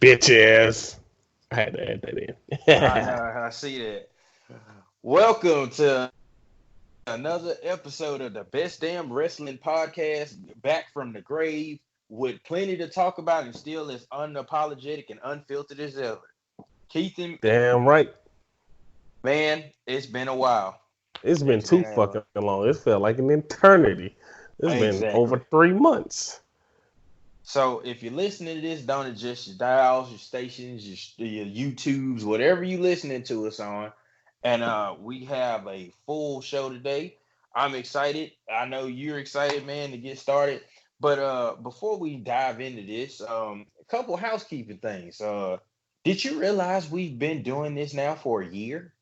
Bitches. I had to add that I in. know. I see that. Welcome to another episode of the Best Damn Wrestling Podcast. Back from the grave with plenty to talk about and still as unapologetic and unfiltered as ever. Keith, Damn right. man, it's been a while. It's been It's too been a fucking long. It felt like an eternity. It's been exactly. over 3 months. So if you're listening to this, don't adjust your dials, your stations, your YouTubes, whatever you listening to us on. And we have a full show today. I'm excited. I know you're excited, man, to get started. But before we dive into this, a couple housekeeping things. Did you realize we've been doing this now for a year?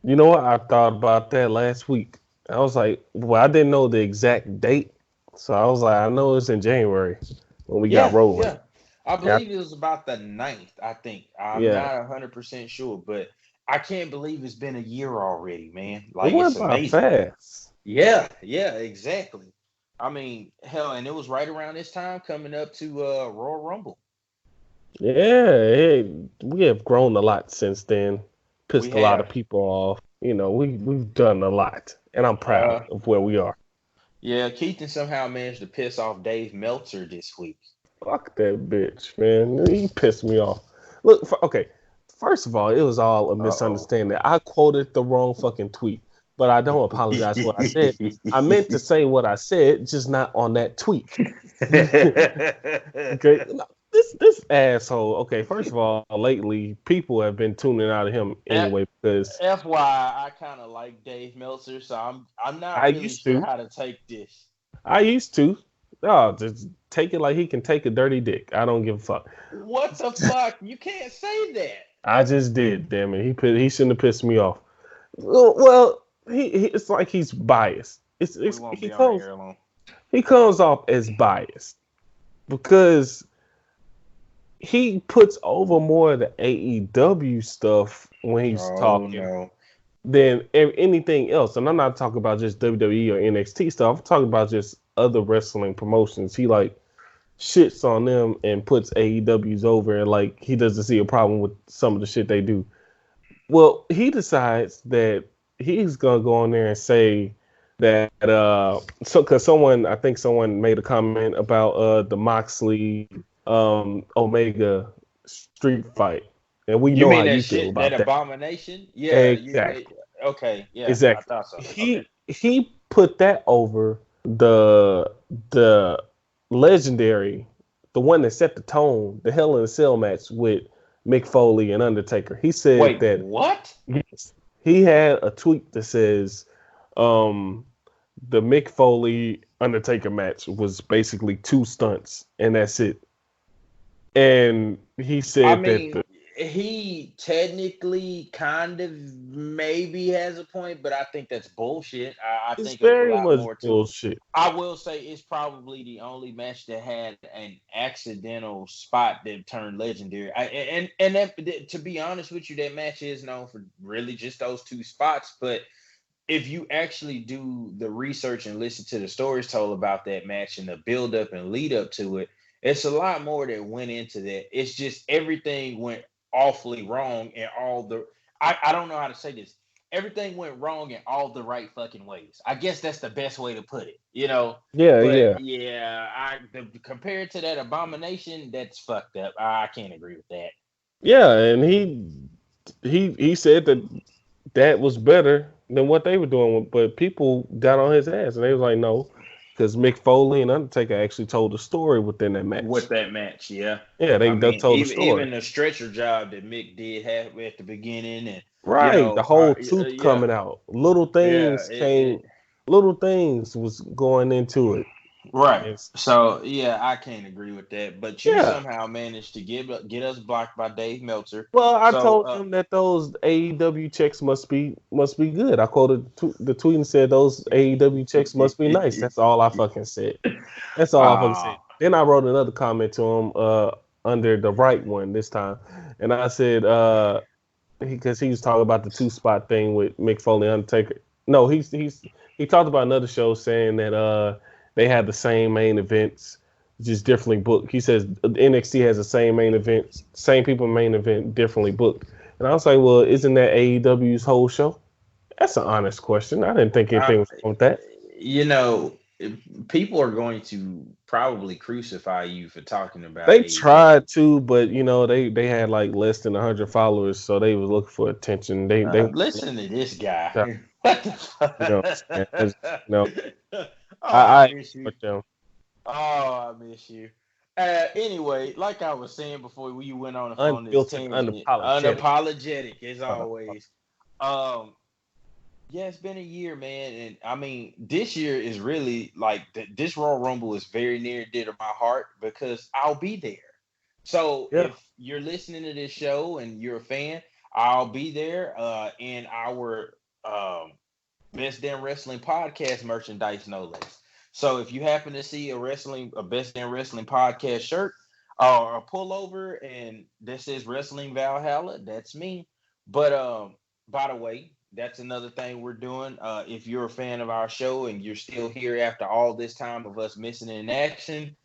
You know what? I thought about that last week. I was like, well, I didn't know the exact date. So I was like, I know it's in January when we got Yeah, rolling. yeah. I Yeah, believe it was about the ninth, I think. I'm yeah. not 100% sure, but I can't believe it's been a year already, man. It Like, went it's by amazing. fast. Yeah, yeah, exactly. I mean, hell, and it was right around this time coming up to Royal Rumble. Yeah, hey, we have grown a lot since then. We Pissed a lot of have. people off. We've done a lot, and I'm proud Uh, of where we are. yeah, Keaton somehow managed to piss off Dave Meltzer this week. Fuck that bitch, man. He pissed me off. Look, okay. First of all, it was all a Uh-oh. misunderstanding. I quoted the wrong fucking tweet, but I don't apologize for what I said. I meant to say what I said, just not on that tweet. Okay, no, this asshole. Okay, first of all, lately people have been tuning out of him F- anyway because FYI, I kind of like Dave Meltzer, so I'm not I really used sure to. how to take this. I used to. Oh, just take it like he can take a dirty dick. I don't give a fuck. What the fuck? You can't say that. I just did. Damn it. He shouldn't have pissed me off. Well, it's like he's biased. We It's won't be on the air long. he comes off as biased because he puts over more of the AEW stuff when he's Oh talking no. than anything else. And I'm not talking about just WWE or NXT stuff. I'm talking about just other wrestling promotions. He like shits on them and puts AEWs over, and like he doesn't see a problem with some of the shit they do. Well, he decides that he's gonna go on there and say that so because someone I think someone made a comment about the Moxley Omega street fight, and we You know how mean that you feel shit, that about that. abomination? Yeah, Exactly, okay, yeah, I exactly. thought so. Okay. He put that over the legendary, the one that set the tone, the Hell in a Cell match with Mick Foley and Undertaker. He said Wait, that what? yes, he had a tweet that says um, the Mick Foley Undertaker match was basically two stunts and that's it. And he I said that mean, he technically kind of maybe has a point, but I think that's bullshit. I it's think it's a very lot much more to it. bullshit. I will say it's probably the only match that had an accidental spot that turned legendary. And that, to be honest with you, that match is known for really just those two spots. But if you actually do the research and listen to the stories told about that match and the build up and lead up to it, it's a lot more that went into that. It's just everything went awfully wrong and all the I don't know how to say this. Everything went wrong in all the right fucking ways. I guess that's the best way to put it. Yeah, But yeah, yeah, compared to that abomination, that's fucked up. I can't agree with that. yeah. And he said that that was better than what they were doing. But people got on his ass, and they was like, no, because Mick Foley and Undertaker actually told a story within that match. With that match, yeah. Yeah, I they mean, told a story. even the stretcher job that Mick did have at the beginning, and Right, the whole tooth yeah, coming out. yeah, Little things was going into it. right. It's, So yeah, I can't agree with that. But you yeah. somehow managed to get us blocked by Dave Meltzer. Well, I So told him that those AEW checks must be good. I quoted the tweet and said those AEW checks must be nice. That's all I fucking said. That's all I fucking said. ah, Then I wrote another comment to him under the right one this time, and I said because he was talking about the two spot thing with Mick Foley and Undertaker. No, he talked about another show saying that they had the same main events just differently booked. He says NXT has the same main event, same people main event, differently booked. And I was like, well, isn't that AEW's whole show? That's an honest question. I didn't think anything was wrong with that. You know, people are going to probably crucify you for talking about They AEW. tried to, but they had like less than 100 followers, so they was looking for attention. They Listen to this guy. you What the know, and it's, you know, fuck? Oh, I I miss you. with them. Oh, I miss you. Anyway, like I was saying before we went on this Unfiltered, tangent, unapologetic. unapologetic as Uh, always. Um, yeah, it's been a year, man, and I mean, this year is really like this Royal Rumble is very near and dear to my heart because I'll be there. So yeah. if you're listening to this show and you're a fan, I'll be there in our Best Damn Wrestling podcast merchandise, no less. So if you happen to see a Best Damn Wrestling podcast shirt or a pullover and this says Wrestling Valhalla, that's me. But by the way, that's another thing we're doing. If you're a fan of our show and you're still here after all this time of us missing in action,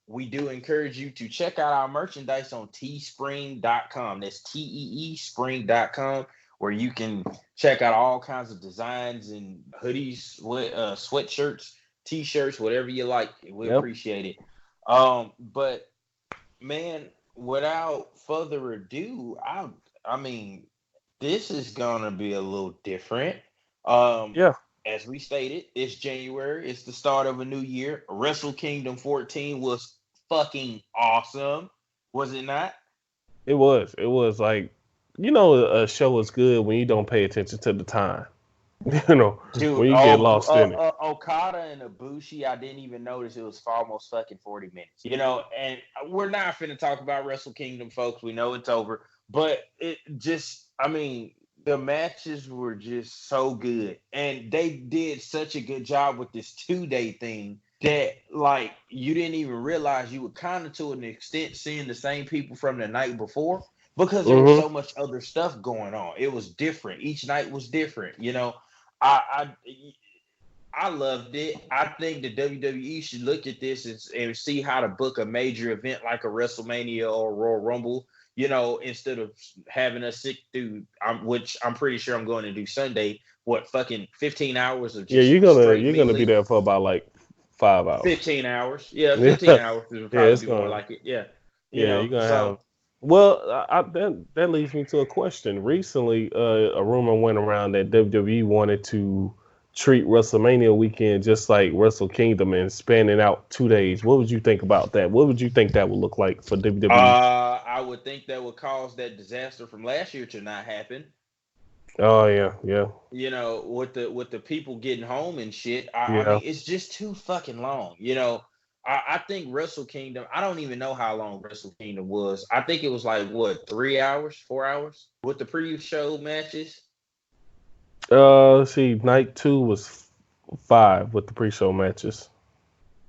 we do encourage you to check out our merchandise on teespring.com. That's TEE spring.com, where you can check out all kinds of designs and hoodies, sweatshirts, t-shirts, whatever you like. We Yep. appreciate it. But man, without further ado, I mean, this is gonna be a little different. Um, Yeah. as we stated, it's January. It's the start of a new year. Wrestle Kingdom 14 was fucking awesome, was it not? It was. It was like, a show is good when you don't pay attention to the time. Dude, When you get lost in it. Okada and Ibushi, I didn't even notice it was for almost fucking 40 minutes. And we're not finna talk about Wrestle Kingdom, folks. We know it's over. But it just, I mean, the matches were just so good. And they did such a good job with this 2-day thing that, like, you didn't even realize you were kind of, to an extent, seeing the same people from the night before because there was Mm-hmm. so much other stuff going on. It was different. Each night was different. I I loved it. I think the WWE should look at this and see how to book a major event like a WrestleMania or Royal Rumble. Instead of having us sit through, which I'm pretty sure I'm going to do Sunday. What fucking 15 hours of Yeah, just straight you're gonna be melee? there for about like 5 hours. 15 hours. Yeah, Yeah. 15 hours would Yeah, probably it's be more gonna. like it. Yeah, Yeah, you're gonna so have. Well, that leads me to a question. Recently, a rumor went around that WWE wanted to treat WrestleMania weekend just like Wrestle Kingdom and span it out 2 days. What would you think about that? What would you think that would look like for WWE? I would think that would cause that disaster from last year to not happen. Oh yeah, yeah, With the people getting home and shit. I yeah. mean, it's just too fucking long. I think Wrestle Kingdom. I don't even know how long Wrestle Kingdom was. I think it was like what, 3 hours, 4 hours with the pre-show matches. Let's see, night two was 5 with the pre-show matches,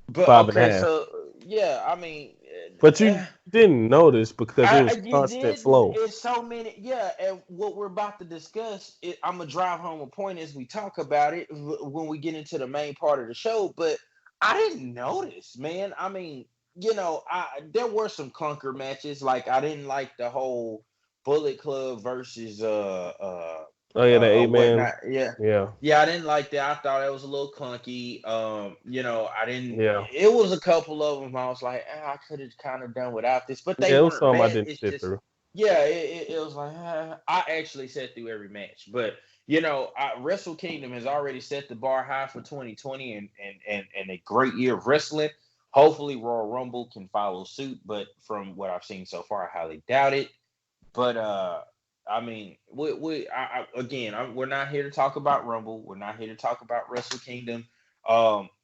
But five and a okay, half. so yeah, I mean, But you didn't notice because it was you constant didn't. flow. It's so many. Yeah, and what we're about to discuss, I'm gonna drive home a point as we talk about it when we get into the main part of the show. But I didn't notice, man. I mean, there were some clunker matches. Like I didn't like the whole Bullet Club versus Oh yeah, the 8 man. whatnot. Yeah. Yeah, Yeah, I didn't like that. I thought it was a little clunky. I didn't. yeah, It was a couple of them. I was like, I could have kind of done without this, but they yeah. It was weren't something I bad. didn't It's sit just, through. yeah, it was like I actually sat through every match, but Wrestle Kingdom has already set the bar high for 2020 and a great year of wrestling. Hopefully, Royal Rumble can follow suit, but from what I've seen so far, I highly doubt it. But I mean, we're not here to talk about Rumble. We're not here to talk about Wrestle Kingdom.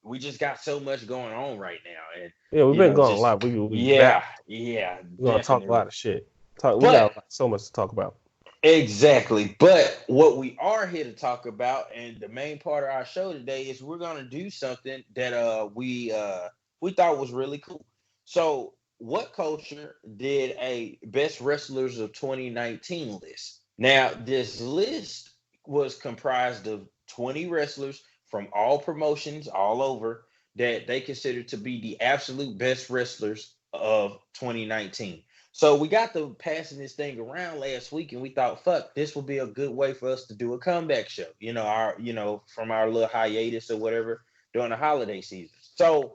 We just got so much going on right now, and Yeah, we've been going a just lot. We yeah, back. yeah, We're gonna talk a definitely. lot of shit. We But got so much to talk about. exactly. But what we are here to talk about, and the main part of our show today, is we're gonna do something that we thought was really cool. So, what culture did a best wrestlers of 2019 list? Now, this list was comprised of 20 wrestlers from all promotions all over. that they consider to be the absolute best wrestlers of 2019. So we got to passing this thing around last week, and we thought, fuck, this will be a good way for us to do a comeback show. From our little hiatus or whatever during the holiday season. So,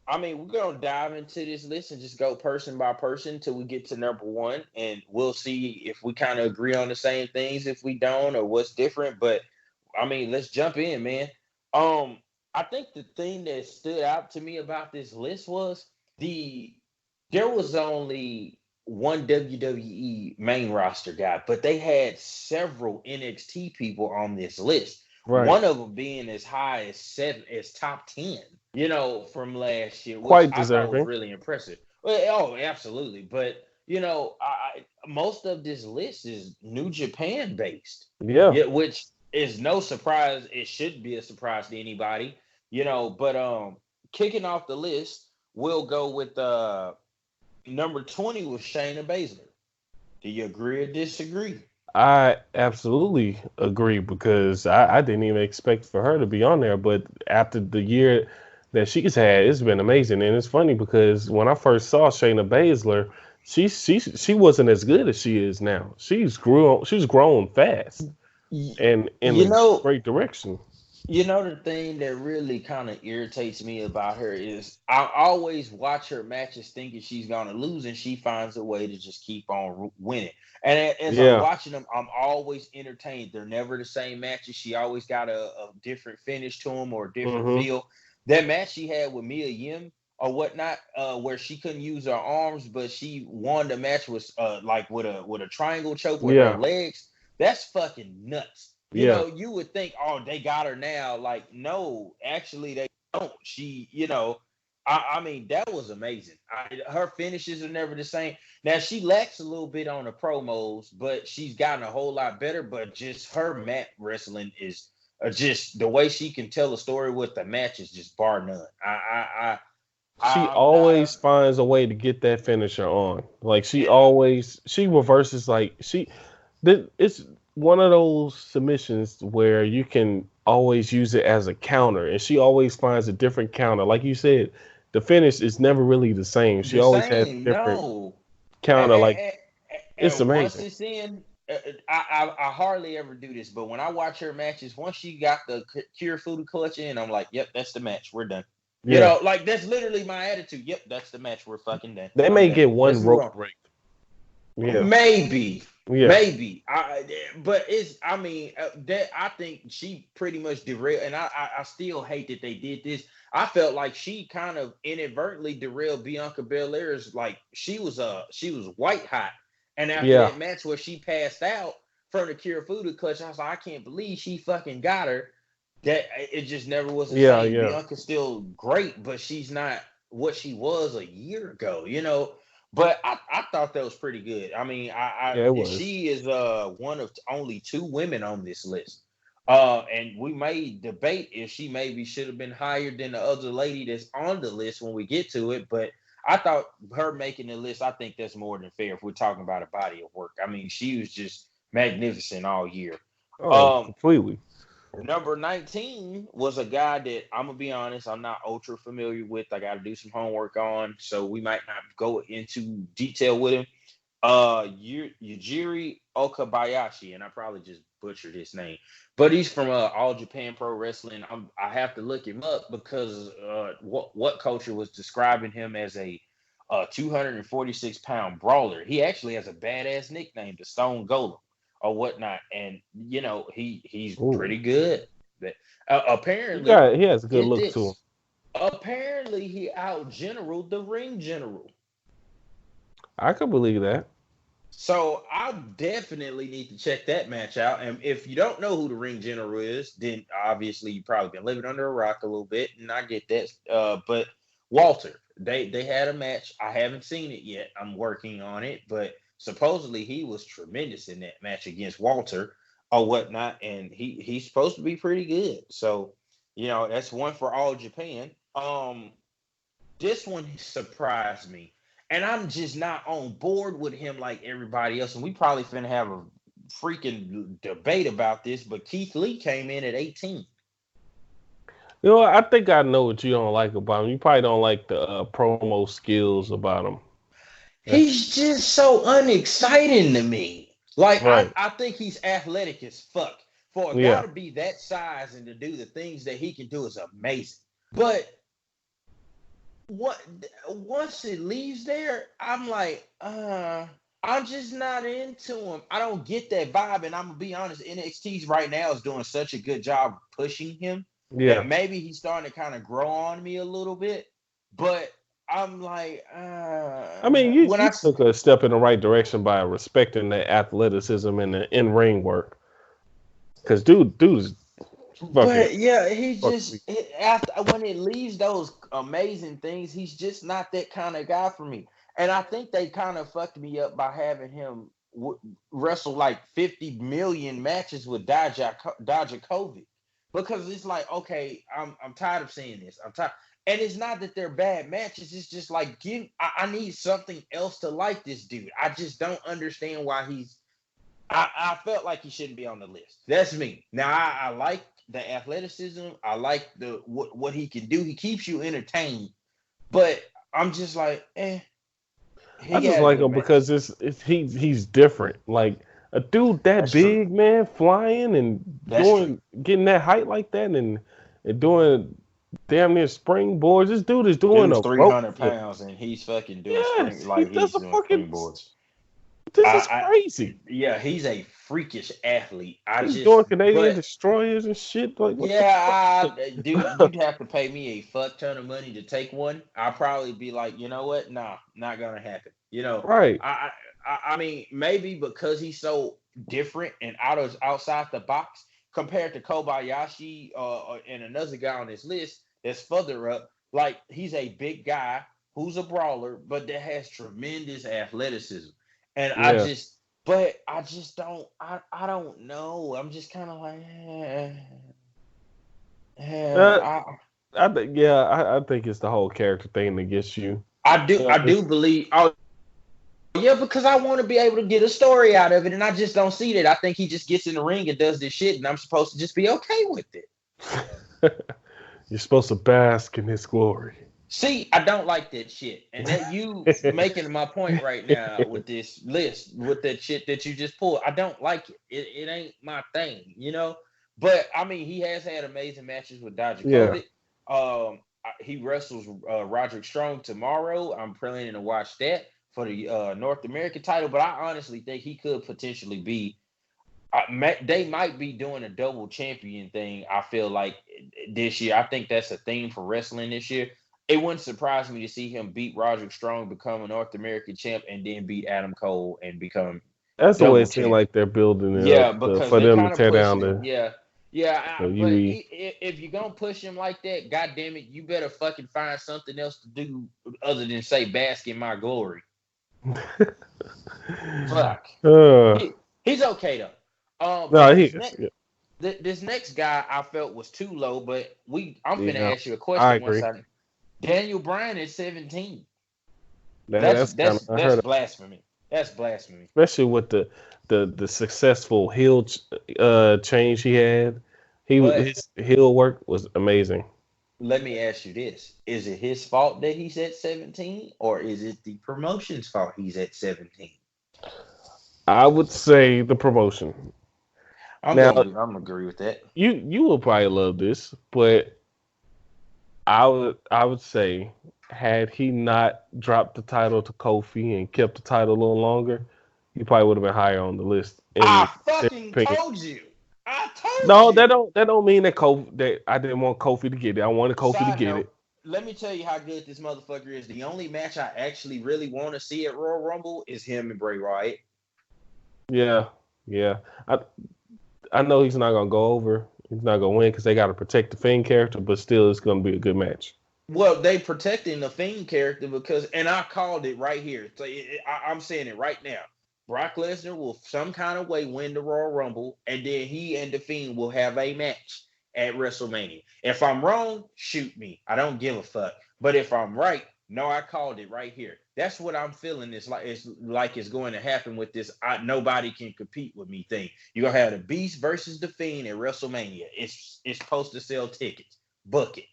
I mean, we're gonna dive into this list and just go person by person till we get to number one, and we'll see if we kind of agree on the same things, if we don't, or what's different. But I mean, let's jump in, man. Um, I think the thing that stood out to me about this list was there was only one WWE main roster guy, but they had several NXT people on this list. Right. One of them being as high as top 10, from last year, which Quite I thought was deserving. really impressive. Well, oh, absolutely. But most of this list is New Japan based. Yeah. Which is no surprise. It should be a surprise to anybody, But kicking off the list, we'll go with number 20 was Shayna Baszler. Do you agree or disagree? I absolutely agree because I didn't even expect for her to be on there. But after the year that she's had, it's been amazing. And it's funny because when I first saw Shayna Baszler, she wasn't as good as she is now. She's grown fast and in You a know, great direction. the thing that really kind of irritates me about her is I always watch her matches thinking she's gonna lose, and she finds a way to just keep on winning. And as I'm Yeah. watching them, I'm always entertained. They're never the same matches. She always got a different finish to them or a different Hmm. feel. That match she had with Mia Yim or whatnot, where she couldn't use her arms, but she won the match was like with a triangle choke with her Yeah. legs. That's fucking nuts. Yeah. You would think, oh, they got her now. Like, no, actually, they don't. I mean, that was amazing. Her finishes are never the same. Now, she lacks a little bit on the promos, but she's gotten a whole lot better. But just her mat wrestling is just the way she can tell a story with the match is just bar none. She I'm not a. always finds a way to get that finisher on. Like Yeah. she reverses it's one of those submissions where you can always use it as a counter, and she always finds a different counter. Like you said, the finish is never really the same. She The always has same, different no. counter. Like And, it's once amazing. it's in, I hardly ever do this, but when I watch her matches, once she got the Cure Food clutch in, I'm like, yep, that's the match. We're done. Yeah, Like that's literally my attitude. Yep, that's the match. We're fucking done. they I'm may done. get Let's one move rope on. break. Yeah, Maybe, yeah, maybe. But it's. I mean, that I think she pretty much derailed, and I still hate that they did this. I felt like she kind of inadvertently derailed Bianca Belair's. Like she was white hot, and after yeah, that match where she passed out from the Kira Fuda clutch, I was like, I can't believe she fucking got her. That it just never was the yeah, same. yeah. Bianca's still great, but she's not what she was a year ago. But I thought that was pretty good. I mean, Yeah, it was. she is one of only two women on this list. And we may debate if she maybe should have been higher than the other lady that's on the list when we get to it. But I thought her making the list, I think that's more than fair if we're talking about a body of work. I mean, she was just magnificent all year. Oh, Um, completely. Number 19 was a guy that I'm gonna be honest, I'm not ultra familiar with. I got to do some homework on, so we might not go into detail with him. Yujiri Okabayashi, and I probably just butchered his name, but he's from All Japan Pro Wrestling. I have to look him up because what culture was describing him as a 246-pound brawler. He actually has a badass nickname, the Stone Golem or whatnot, and he's Ooh, pretty good. But apparently, he has a good get look to him. this. Apparently, he out generaled the ring general. I could believe that. So I definitely need to check that match out. And if you don't know who the ring general is, then obviously you've probably been living under a rock a little bit, and I get that. But Walter, they had a match. I haven't seen it yet. I'm working on it, but supposedly he was tremendous in that match against Walter or whatnot, and he's supposed to be pretty good. So that's one for All Japan. This one surprised me. And I'm just not on board with him like everybody else. And we probably finna have a freaking debate about this, but Keith Lee came in at 18. You know, I think I know what you don't like about him. You probably don't like the promo skills about him. That's He's just so unexciting to me. Like right. I think he's athletic as fuck. For a guy Yeah. to be that size and to do the things that he can do is amazing. But what once it leaves there, I'm like, I'm just not into him. I don't get that vibe, and I'm gonna be honest, NXT's right now is doing such a good job pushing him that Yeah. maybe he's starting to kind of grow on me a little bit. But I'm like, I mean, you when you took a step in the right direction by respecting the athleticism and the in ring work. Cause dude's fucking but yeah, he fucking. just after when it leaves those amazing things, he's just not that kind of guy for me. And I think they kind of fucked me up by having him wrestle like 50 million matches with Dijakovic because it's like, okay, I'm tired of seeing this. I'm tired, and it's not that they're bad matches. It's just like I need something else to like this dude. I just don't understand why he's. I felt like he shouldn't be on the list. That's me. Now I like the athleticism. I like the what he can do. He keeps you entertained. But I'm just like, I he just had like good him because matches. he's different. Like a dude that That's true. big, man, flying and That's true. getting that height like that and doing damn near springboards. This dude is doing Dude's a rope 300 flip. pounds and he's fucking doing Yes, spring he like does he's a doing fucking. springboards. This is I crazy. yeah, he's a freakish athlete. I He's just doing Canadian but destroyers and shit. Like what the yeah, dude, fuck? you'd have to pay me a fuck ton of money to take one. I'll probably be like, you know what? Nah, not gonna happen. Right. I mean, maybe because he's so different and outside the box compared to Kobayashi and another guy on this list that's further up. Like he's a big guy who's a brawler, but that has tremendous athleticism, and Yeah. but I just don't. I don't know. I'm just kind of like, Uh, I I think it's the whole character thing that gets you. I do believe. Oh yeah, because I want to be able to get a story out of it, and I just don't see that. I think he just gets in the ring and does this shit, and I'm supposed to just be okay with it. You're supposed to bask in his glory. See, I don't like that shit, and that you making my point right now with this list, with that shit that you just pulled. I don't like it. It ain't my thing. But I mean, he has had amazing matches with Yeah, Dijakovic. He wrestles Roderick Strong tomorrow. I'm planning to watch that for the North American title. But I honestly think he could potentially be. They might be doing a double champion thing. I feel like this year. I think that's a theme for wrestling this year. It wouldn't surprise me to see him beat Roderick Strong, become a North American champ, and then beat Adam Cole and become that's the way it double seems champ. like they're building it up Yeah, because for they them to kind of tear down pushing him. Yeah, yeah. the But UE. if you're gonna push him like that, god damn it, you better fucking find something else to do other than say bask in my glory. Fuck. uh, He's okay though. But no, this next guy I felt was too low. But I'm yeah, finna ask you a I question once agree. I. Daniel Bryan is 17. That's kind of That's unheard of, blasphemy. That's blasphemy. especially with the successful change he had. But His heel work was amazing. let me ask you this. Is it his fault that he's at 17? Or is it the promotion's fault he's at 17? I would say the promotion. Now I'm gonna agree with that. you will probably love this, but I would say had he not dropped the title to Kofi and kept the title a little longer, he probably would have been higher on the list in I their fucking opinion. told you. I told No, you. that don't mean that Kofi that I didn't want Kofi to get it. I wanted Kofi to Side get note, it. let me tell you how good this motherfucker is. The only match I actually really want to see at Royal Rumble is him and Bray Wyatt. Yeah, yeah. I know he's not gonna go over. He's not gonna win because they got to protect the Fiend character, but still, it's gonna be a good match. Well, they protecting the Fiend character because, and I called it right here. So I'm saying it right now. Brock Lesnar will some kind of way win the Royal Rumble, and then he and the Fiend will have a match at WrestleMania. If I'm wrong, shoot me. I don't give a fuck. But if I'm right, no, I called it right here. That's what I'm feeling. It's going to happen with this. Nobody can compete with me thing. You're gonna have the Beast versus the Fiend at WrestleMania. It's supposed to sell tickets. Book it.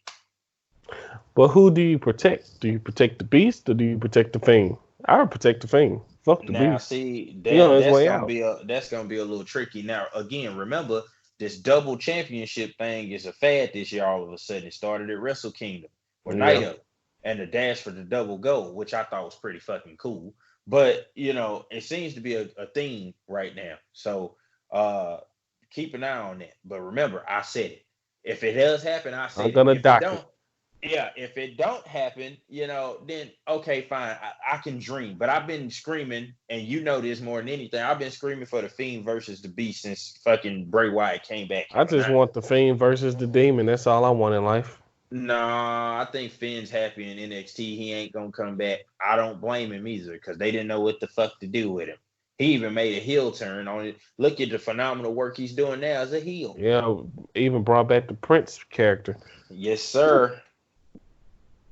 But who do you protect? Do you protect the Beast or do you protect the Fiend? I would protect the Fiend. Fuck the Now, Beast. see He on that his way out. that's gonna be a little tricky. Now, again, remember this double championship thing is a fad this year. All of a sudden, it started at Wrestle Kingdom or Night Yeah. Up, and the dash for the double gold, which I thought was pretty fucking cool. But it seems to be a thing right now. So keep an eye on that. But remember, I said it. If it does happen, I I'm said it. gonna If it dock it. don't, yeah, if it don't happen, then okay, fine. I can dream. But I've been screaming, and you know this more than anything. I've been screaming for the Fiend versus the Beast since fucking Bray Wyatt came back I here. just want the Fiend versus the Demon. That's all I want in life. Nah, I think Finn's happy in NXT. He ain't gonna come back. I don't blame him either, because they didn't know what the fuck to do with him. He even made a heel turn on it. Look at the phenomenal work he's doing now as a heel. Yeah, even brought back the Prince character. Yes, sir.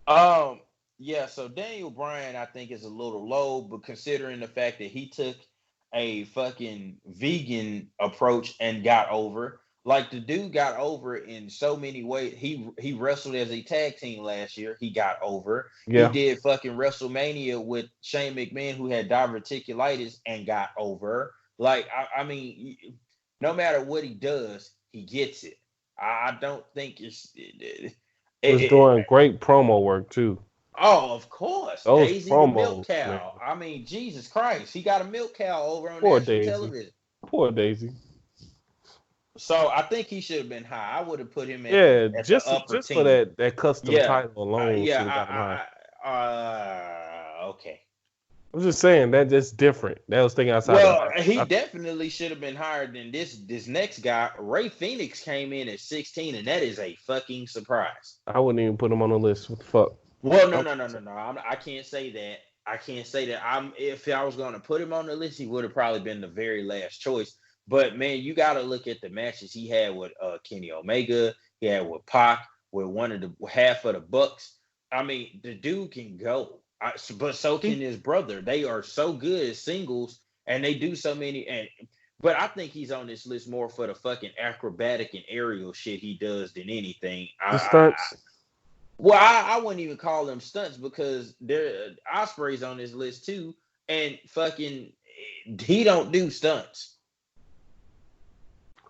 Um, yeah, so Daniel Bryan, I think, is a little low, but considering the fact that he took a fucking vegan approach and got over, like the dude got over in so many ways. He wrestled as a tag team last year. He got over. He Yeah. did fucking WrestleMania with Shane McMahon, who had diverticulitis, and got over. Like, I mean, no matter what he does, he gets it. I don't think Was it, doing great promo work too. Oh, of course. Those Daisy the milk promos, man. cow. I mean, Jesus Christ. He got a milk cow over on Poor national Daisy. television. Poor Daisy. So I think he should have been high. I would have put him at Yeah, at the just upper for team. that custom Yeah. title alone Yeah. should have got him high. Okay. I'm just saying that that's different. That was thinking outside Well, the box. he definitely should have been higher than this next guy. Ray Phoenix came in at 16, and that is a fucking surprise. I wouldn't even put him on the list. What the fuck? Well, no. I can't say that. I can't say that. If I was going to put him on the list, he would have probably been the very last choice. But man, you got to look at the matches he had with Kenny Omega. He had with Pac, with one of the half of the Bucks. I mean, the dude can go. But so can his brother. They are so good as singles, and they do so many. But I think he's on this list more for the fucking acrobatic and aerial shit he does than anything. The stunts. I wouldn't even call them stunts, because Osprey's on this list too, and fucking he don't do stunts.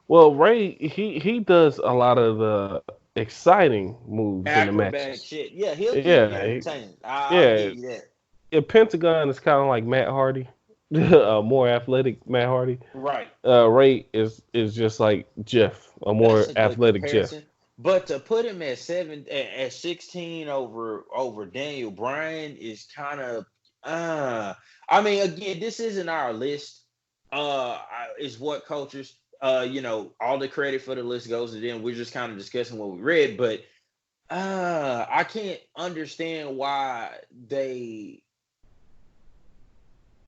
Well, Ray, he does a lot of the exciting moves in the matches. Shit. Yeah, he'll keep you entertained. I'll give you that. Yeah, Pentagon is kind of like Matt Hardy, more athletic Matt Hardy. Right. Ray is just like Jeff, a more athletic Jeff. But to put him at 16 over Daniel Bryan is kind of I mean, again, this isn't our list. Is what cultures. All the credit for the list goes to them. We're just kind of discussing what we read, but I can't understand why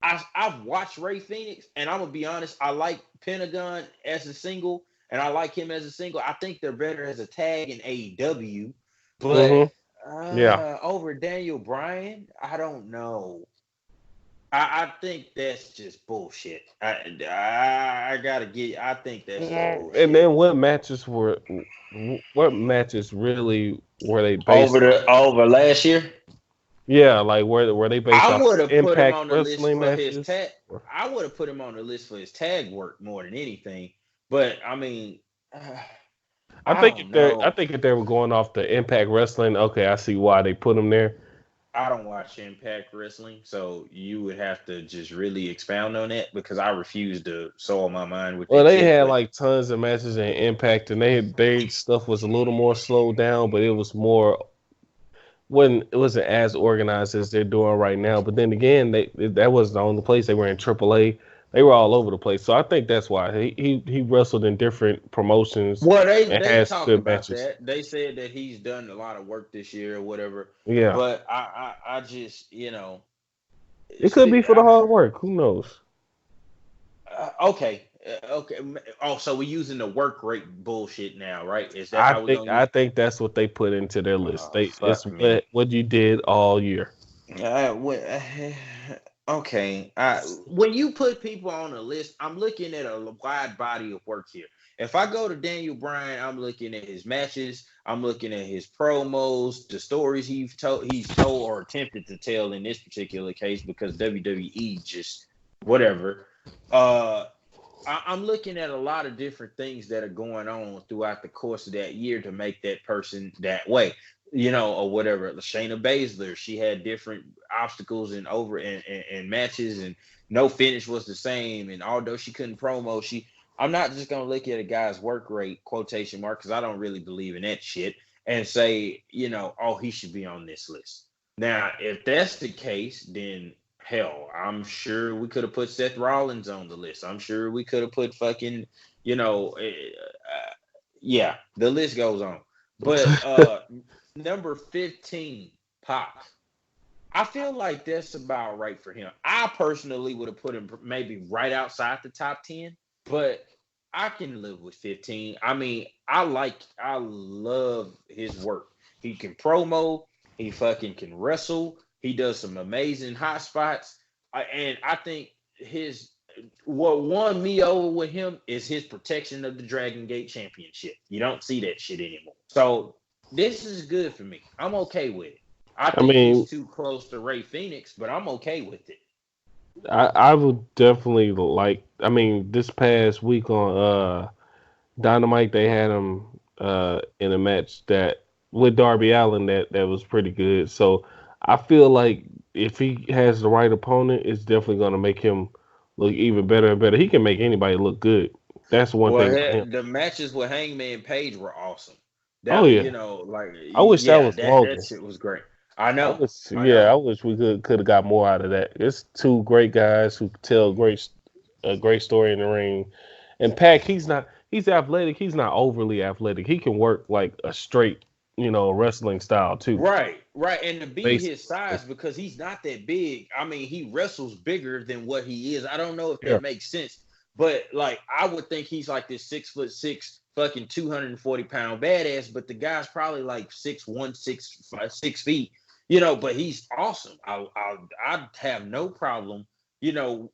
I've watched Ray Phoenix, and I'm gonna be honest, I like Pentagon as a single, and I like him as a single. I think they're better as a tag in AEW, but over Daniel Bryan, I don't know. I think that's just bullshit. I gotta get. I think that's just bullshit. And then what matches really were they based over last year? Yeah, like were they based I would have put him on the list for his tag. I would have put him on the list for his tag work more than anything. But I mean, I think if they were going off the Impact Wrestling, okay, I see why they put him there. I don't watch Impact Wrestling, so you would have to just really expound on that, because I refuse to soil my mind with. Well, they had like tons of matches in Impact, and they stuff was a little more slowed down, but it was more. It wasn't as organized as they're doing right now. But then again, that wasn't the only place. They were in AAA. They were all over the place. So I think that's why he wrestled in different promotions. Well, they talked about matches. That. They said that he's done a lot of work this year or whatever. Yeah. But I just, it could be for the hard work. Who knows? Okay. Oh, so we're using the work rate bullshit now, right? Is that how we're going? I think that's what they put into their list. It's what you did all year. Okay. When you put people on a list, I'm looking at a wide body of work here. If I go to Daniel Bryan, I'm looking at his matches, I'm looking at his promos, the stories he's told or attempted to tell in this particular case because WWE just whatever. Uh I'm looking at a lot of different things that are going on throughout the course of that year to make that person that way, or whatever. Shayna Baszler, she had different obstacles and matches, and no finish was the same. And although she couldn't promo, I'm not just gonna look at a guy's work rate quotation mark because I don't really believe in that shit and say, oh, he should be on this list. Now, if that's the case, then hell, I'm sure we could have put Seth Rollins on the list. I'm sure we could have put fucking, yeah, the list goes on. But number 15, Pop. I feel like that's about right for him. I personally would have put him maybe right outside the top 10, but I can live with 15. I mean, I love his work. He can promo, he fucking can wrestle, he does some amazing hot spots. And I think what won me over with him is his protection of the Dragon Gate Championship. You don't see that shit anymore. So this is good for me. I'm okay with it. I I think he's mean, too close to Ray Phoenix, but I'm okay with it. I would definitely like. I mean, this past week on Dynamite, they had him in a match that with Darby Allin that was pretty good. So I feel like if he has the right opponent, it's definitely going to make him look even better and better. He can make anybody look good. That's one Well, thing about him. the matches with Hangman Page were awesome. Oh That yeah, like I wish that yeah, was that longer. shit was great. I I know, wish, I yeah, know. I wish we could have got more out of that. It's two great guys who tell a great story in the ring. And Pac, he's athletic. He's not overly athletic. He can work like a straight, wrestling style too. Right, right. And to be Basic. his size, because he's not that big. I mean, he wrestles bigger than what he is. I don't know if Yeah. that makes sense, but like I would think he's like this 6'6", fucking 240-pound badass, but the guy's probably like 6'1", 6 feet, but he's awesome. I'd have no problem,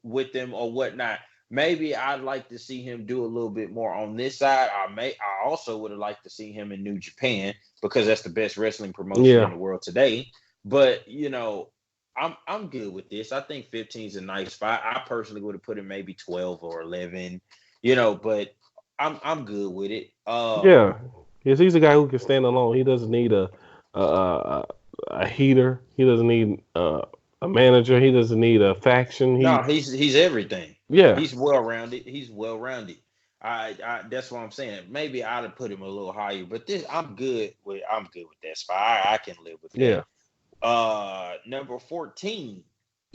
with them or whatnot. Maybe I'd like to see him do a little bit more on this side. I also would have liked to see him in New Japan because that's the best wrestling promotion in Yeah. the world today. But I'm good with this. I think 15 is a nice spot. I personally would have put him maybe 12 or 11, but I'm good with it. Yeah. Yes, he's a guy who can stand alone. He doesn't need a a, a heater. He doesn't need a manager. He doesn't need a faction. No, he's everything. Yeah. He's well rounded. He's well rounded. I that's what I'm saying. Maybe I'd have put him a little higher, but I'm good with that spot. I can live with that. Yeah. Number 14,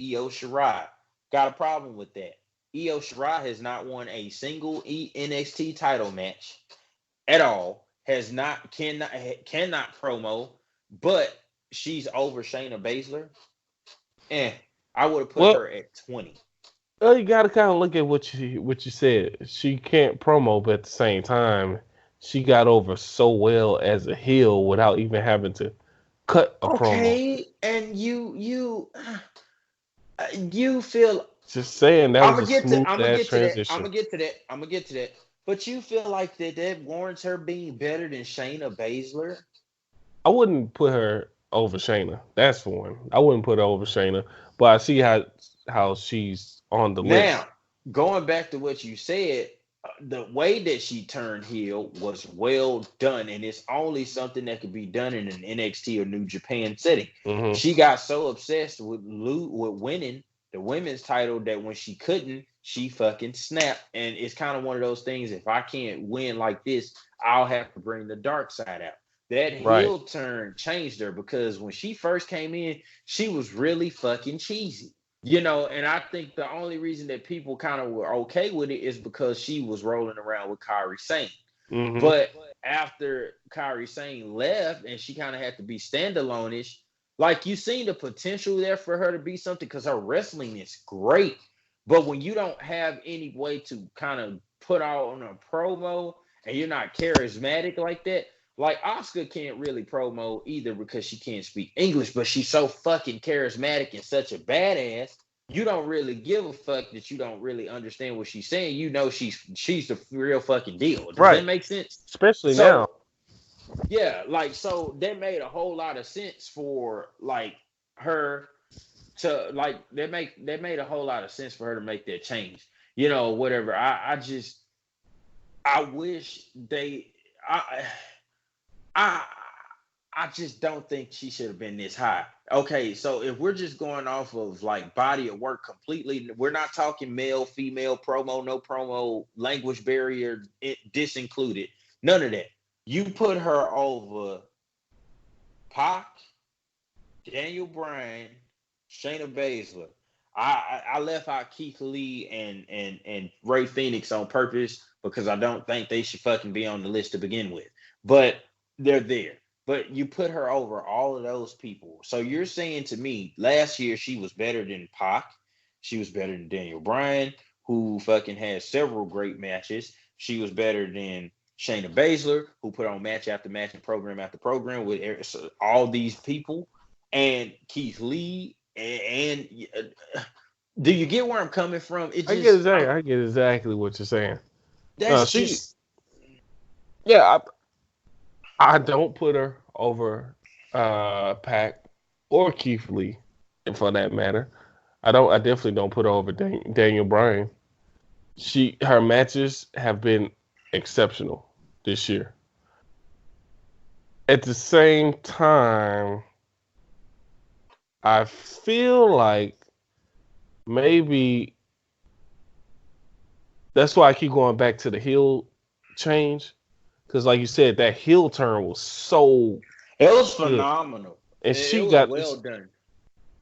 Io Shirai. Got a problem with that. Io Shirai has not won a single NXT title match at all. Has not cannot promo, but she's over Shayna Baszler. I would have put Well, her at 20. you got to kind of look at what you said. She can't promo, but at the same time, she got over so well as a heel without even having to cut a promo. Okay, and you feel Just saying that I'm was gonna a get to smooth I'm gonna ass get to that. I'm transition. gonna get to that. I'm gonna get to that. But you feel like that warrants her being better than Shayna Baszler? I wouldn't put her over Shayna. That's for one. I wouldn't put her over Shayna, but I see how she's on the list. Now, going back to what you said, the way that she turned heel was well done, and it's only something that could be done in an NXT or New Japan setting. Hmm. She got so obsessed with winning the women's title that when she couldn't, she fucking snapped. And it's kind of one of those things. If I can't win like this, I'll have to bring the dark side out. That Right. heel turn changed her because when she first came in, she was really fucking cheesy. And I think the only reason that people kind of were okay with it is because she was rolling around with Kairi Sane. Hmm. But after Kairi Sane left and she kind of had to be standalone-ish, like you seen the potential there for her to be something because her wrestling is great. But when you don't have any way to kind of put out on a promo and you're not charismatic like that, like Oscar can't really promo either because she can't speak English, but she's so fucking charismatic and such a badass. you don't really give a fuck that you don't really understand what she's saying. You know she's the real fucking deal. Does that Right. make sense? Especially now. So yeah, like so that made a whole lot of sense for like her to like that made a whole lot of sense for her to make that change. You know, whatever. I wish they I I just don't think she should have been this high. Okay, so if we're just going off of like body of work completely, we're not talking male, female, promo, no promo, language barrier, disincluded. None of that. You put her over Pac, Daniel Bryan, Shayna Baszler. I left out Keith Lee and Ray Phoenix on purpose because I don't think they should fucking be on the list to begin with. But they're there. But you put her over all of those people. So you're saying to me, last year she was better than Pac. She was better than Daniel Bryan, who fucking had several great matches. She was better than Shayna Baszler, who put on match after match and program after program with all these people, and Keith Lee. And do you get where I'm coming from? It just I get exactly what you're saying. that's She, just yeah, I don't put her over Pac or Keith Lee, for that matter. I definitely don't put her over Daniel Bryan. Her matches have been exceptional this year. At the same time, I feel like maybe that's why I keep going back to the heel change. Because, like you said, that heel turn was so it was good. phenomenal. And It was well done.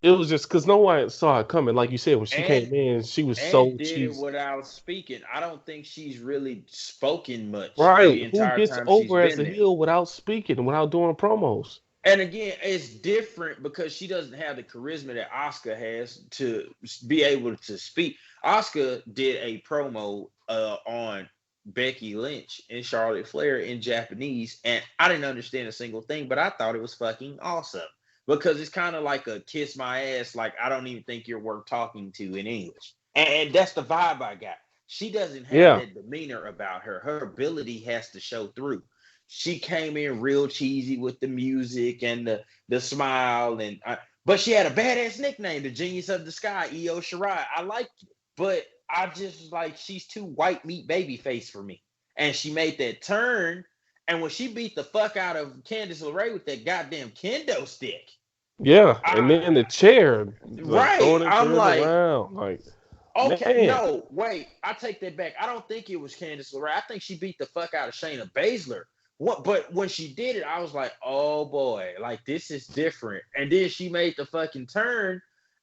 it was just because no one saw it coming. Like you said, when she And came in, she was and so did it cheesy. without speaking. I don't think she's really spoken much Right. the Who entire gets time she's over as been a there. heel without speaking, without doing promos? And again, it's different because she doesn't have the charisma that Oscar has to be able to speak. Oscar did a promo on Becky Lynch and Charlotte Flair in Japanese, and I didn't understand a single thing, but I thought it was fucking awesome because it's kind of like a kiss my ass, like I don't even think you're worth talking to in English, and that's the vibe I got. She doesn't have Yeah. that demeanor about her. Her ability has to show through. She came in real cheesy with the music and the smile, and but she had a badass nickname, the Genius of the Sky, Io Shirai. I liked it, but I just was like she's too white meat baby face for me. And she made that turn, and when she beat the fuck out of Candice LeRae with that goddamn kendo stick, Yeah. And I then the chair, like right, throwing it, I'm turning like, around. Like, okay, man. no, wait, I take that back. I don't think it was Candice LeRae. I think she beat the fuck out of Shayna Baszler. What? But when she did it, I was like, oh boy, like this is different. And then she made the fucking turn,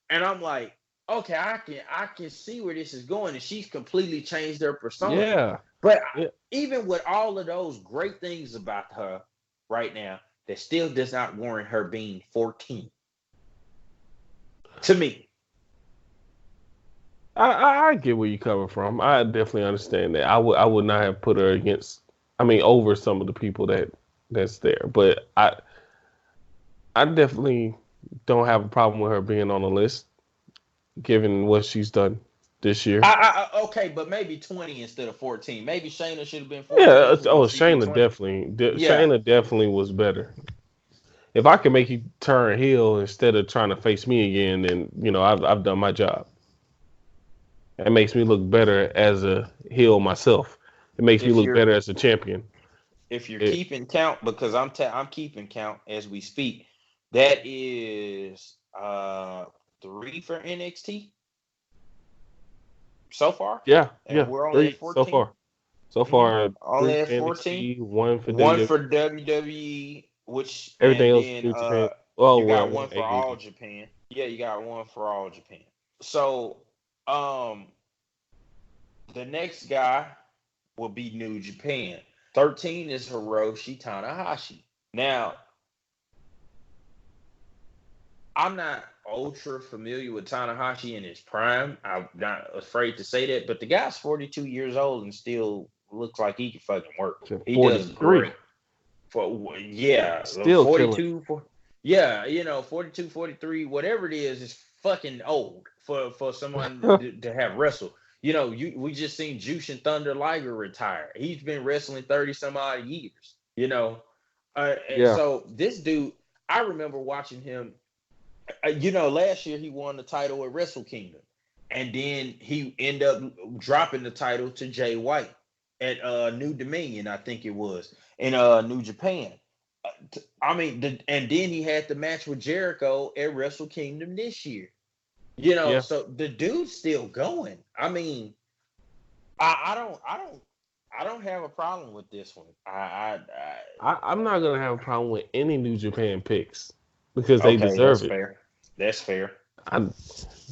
and I'm like, okay, I can see where this is going, and she's completely changed her persona. Yeah. But Yeah. even with all of those great things about her right now, that still does not warrant her being 14 to me. I get where you're coming from. I definitely understand that. I would not have put her against. I mean, over some of the people that's there, but I definitely don't have a problem with her being on the list, given what she's done this year. Okay, but maybe 20 instead of 14. Maybe Shayna should have been Yeah. 14 and she be Shayna 20. definitely. Yeah. Shayna definitely was better. If I can make you turn heel instead of trying to face me again, then I've done my job. It makes me look better as a heel myself. It makes me If look you're better as a champion. if you're It, keeping count, because I'm keeping count as we speak. That is 3 for NXT so far, yeah, and yeah, we're only at 3 so 14. far. So far, Only 3 at for 14. NXT, 1 for One WWE. for WWE, which Everything and else then New Japan. Oh you well, got one one for all AEW. Japan. Yeah, you got one for all Japan. So um the next guy will be New Japan. 13 is Hiroshi Tanahashi. Now, I'm not ultra familiar with Tanahashi in his prime. I'm not afraid to say that, but the guy's 42 years old and still looks like he can fucking work. He does 43. great. For yeah, Still killing. 42 for yeah, 42, 43, whatever it is fucking old. for someone to have wrestled. You know, we just seen Jushin Thunder Liger retire. He's been wrestling 30 some odd years. You know, and Yeah. so this dude, I remember watching him. You know, last year he won the title at Wrestle Kingdom, and then he ended up dropping the title to Jay White at New Dominion, I think it was in New Japan. I mean, and then he had the match with Jericho at Wrestle Kingdom this year. You know, Yeah. so the dude's still going. I mean, I don't have a problem with this one. I'm not gonna have a problem with any New Japan picks because they Okay, deserve that's it. fair. That's fair. I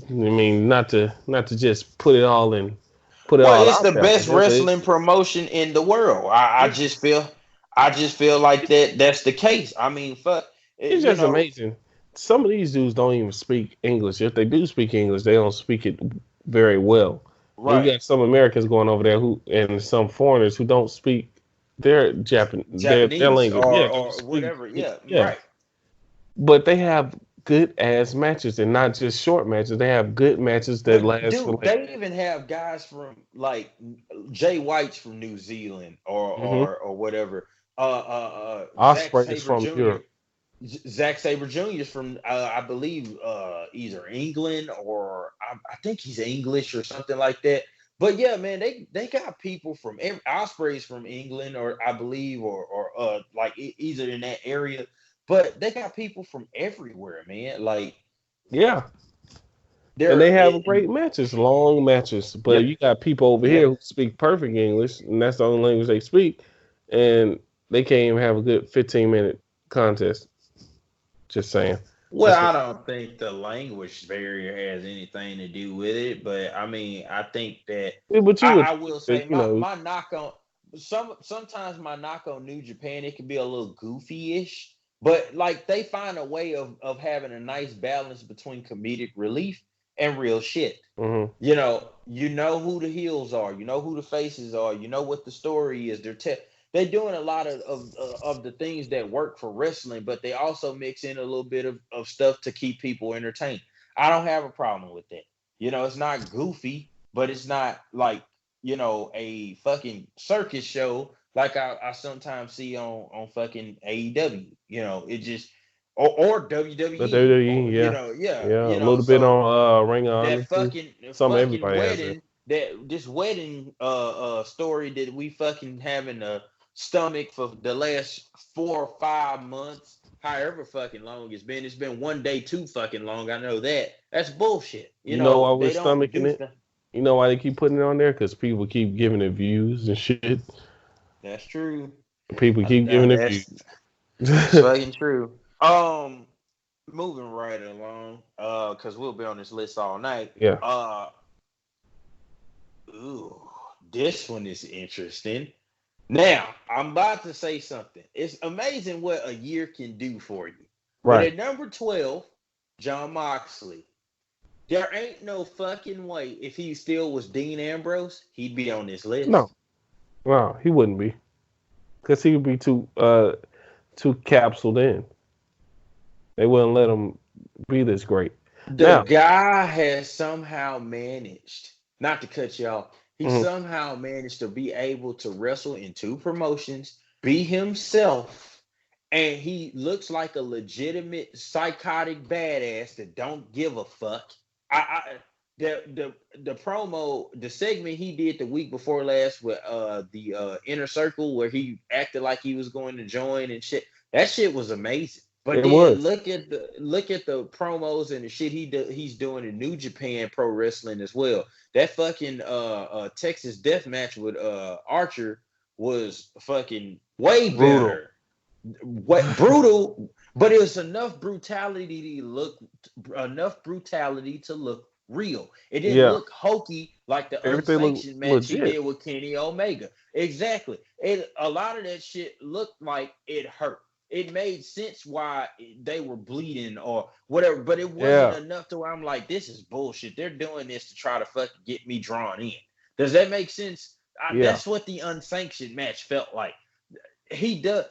mean, not to just put it Well, all it's out the there like best that, but wrestling promotion in the world. yeah, I just feel like it's, that's the case. I mean, fuck, it's you just know, amazing. Some of these dudes don't even speak English. If they do speak English, they don't speak it very well. And you right? got some Americans going over there who and some foreigners who don't speak their Japanese language. Yeah, don't or speak. whatever. Yeah, Yeah, right. but they have good ass matches and not just short matches. They have good matches that But last for dude, like. they even have guys from like Jay White's from New Zealand Hmm. or whatever. Zack Osprey is Saber from Jr. Europe. Zack Saber Jr. is from I believe either England or I think he's English or something like that. But yeah, man, they got people from Osprey's from England or I believe or like either in that area. But they got people from everywhere, man. Like Yeah, and they're they have great matches, long matches. But yeah, you got people over yeah. here who speak perfect English, and that's the only language they speak, and they can't even have a good 15-minute contest. Just saying. Well, That's I don't think the language barrier has anything to do with it, but I mean, I think that but you would I think will say that, you know. my knock on sometimes my knock on New Japan it can be a little goofy-ish, but like they find a way of having a nice balance between comedic relief and real shit. Hmm. You know who the heels are, you know who the faces are, you know what the story is. They're doing a lot of the things that work for wrestling, but they also mix in a little bit of stuff to keep people entertained. I don't have a problem with that. It's not goofy, but it's not like, a fucking circus show like I sometimes see on fucking AEW. It just or The WWE or WWE, yeah, yeah, yeah, a little bit so on Ring of Honor that too. fucking Some fucking everybody has that. wedding that this wedding story that we fucking having a stomach for the last 4 or 5 months, however fucking long it's been one day too fucking long. I know that's bullshit. You know why we're They don't stomaching do it? stuff. You know why they keep putting it on there? Because people keep giving it views and shit. That's true. People keep giving it That's views. fucking true. Moving right along, because we'll be on this list all night. Yeah. Ooh, this one is interesting. Now, I'm about to say something. It's amazing what a year can do for you. But Right. at number 12, John Moxley. There ain't no fucking way if he still was Dean Ambrose, he'd be on this No. list. No, he wouldn't be. Because he would be too capsuled in. They wouldn't let him be this great. The Now, guy has somehow managed, not to cut you off, he mhm, somehow managed to be able to wrestle in two promotions, be himself, and he looks like a legitimate psychotic badass that don't give a fuck. I the promo, the segment he did the week before last with the inner circle where he acted like he was going to join and shit. That shit was amazing. But it then was. look at the promos and the shit he's doing in New Japan Pro Wrestling as well. That fucking Texas Death Match with Archer was fucking way Brutal. better. What brutal, but it was enough brutality to look real. It didn't Yeah. look hokey like the Everything looked unsanctioned match he legit. did with Kenny Omega. Exactly. A lot of that shit looked like it hurt. It made sense why they were bleeding or whatever, but it wasn't Yeah. enough to where I'm like, this is bullshit. They're doing this to try to fucking get me drawn in. Does that make sense? Yeah. That's what the unsanctioned match felt like. He does,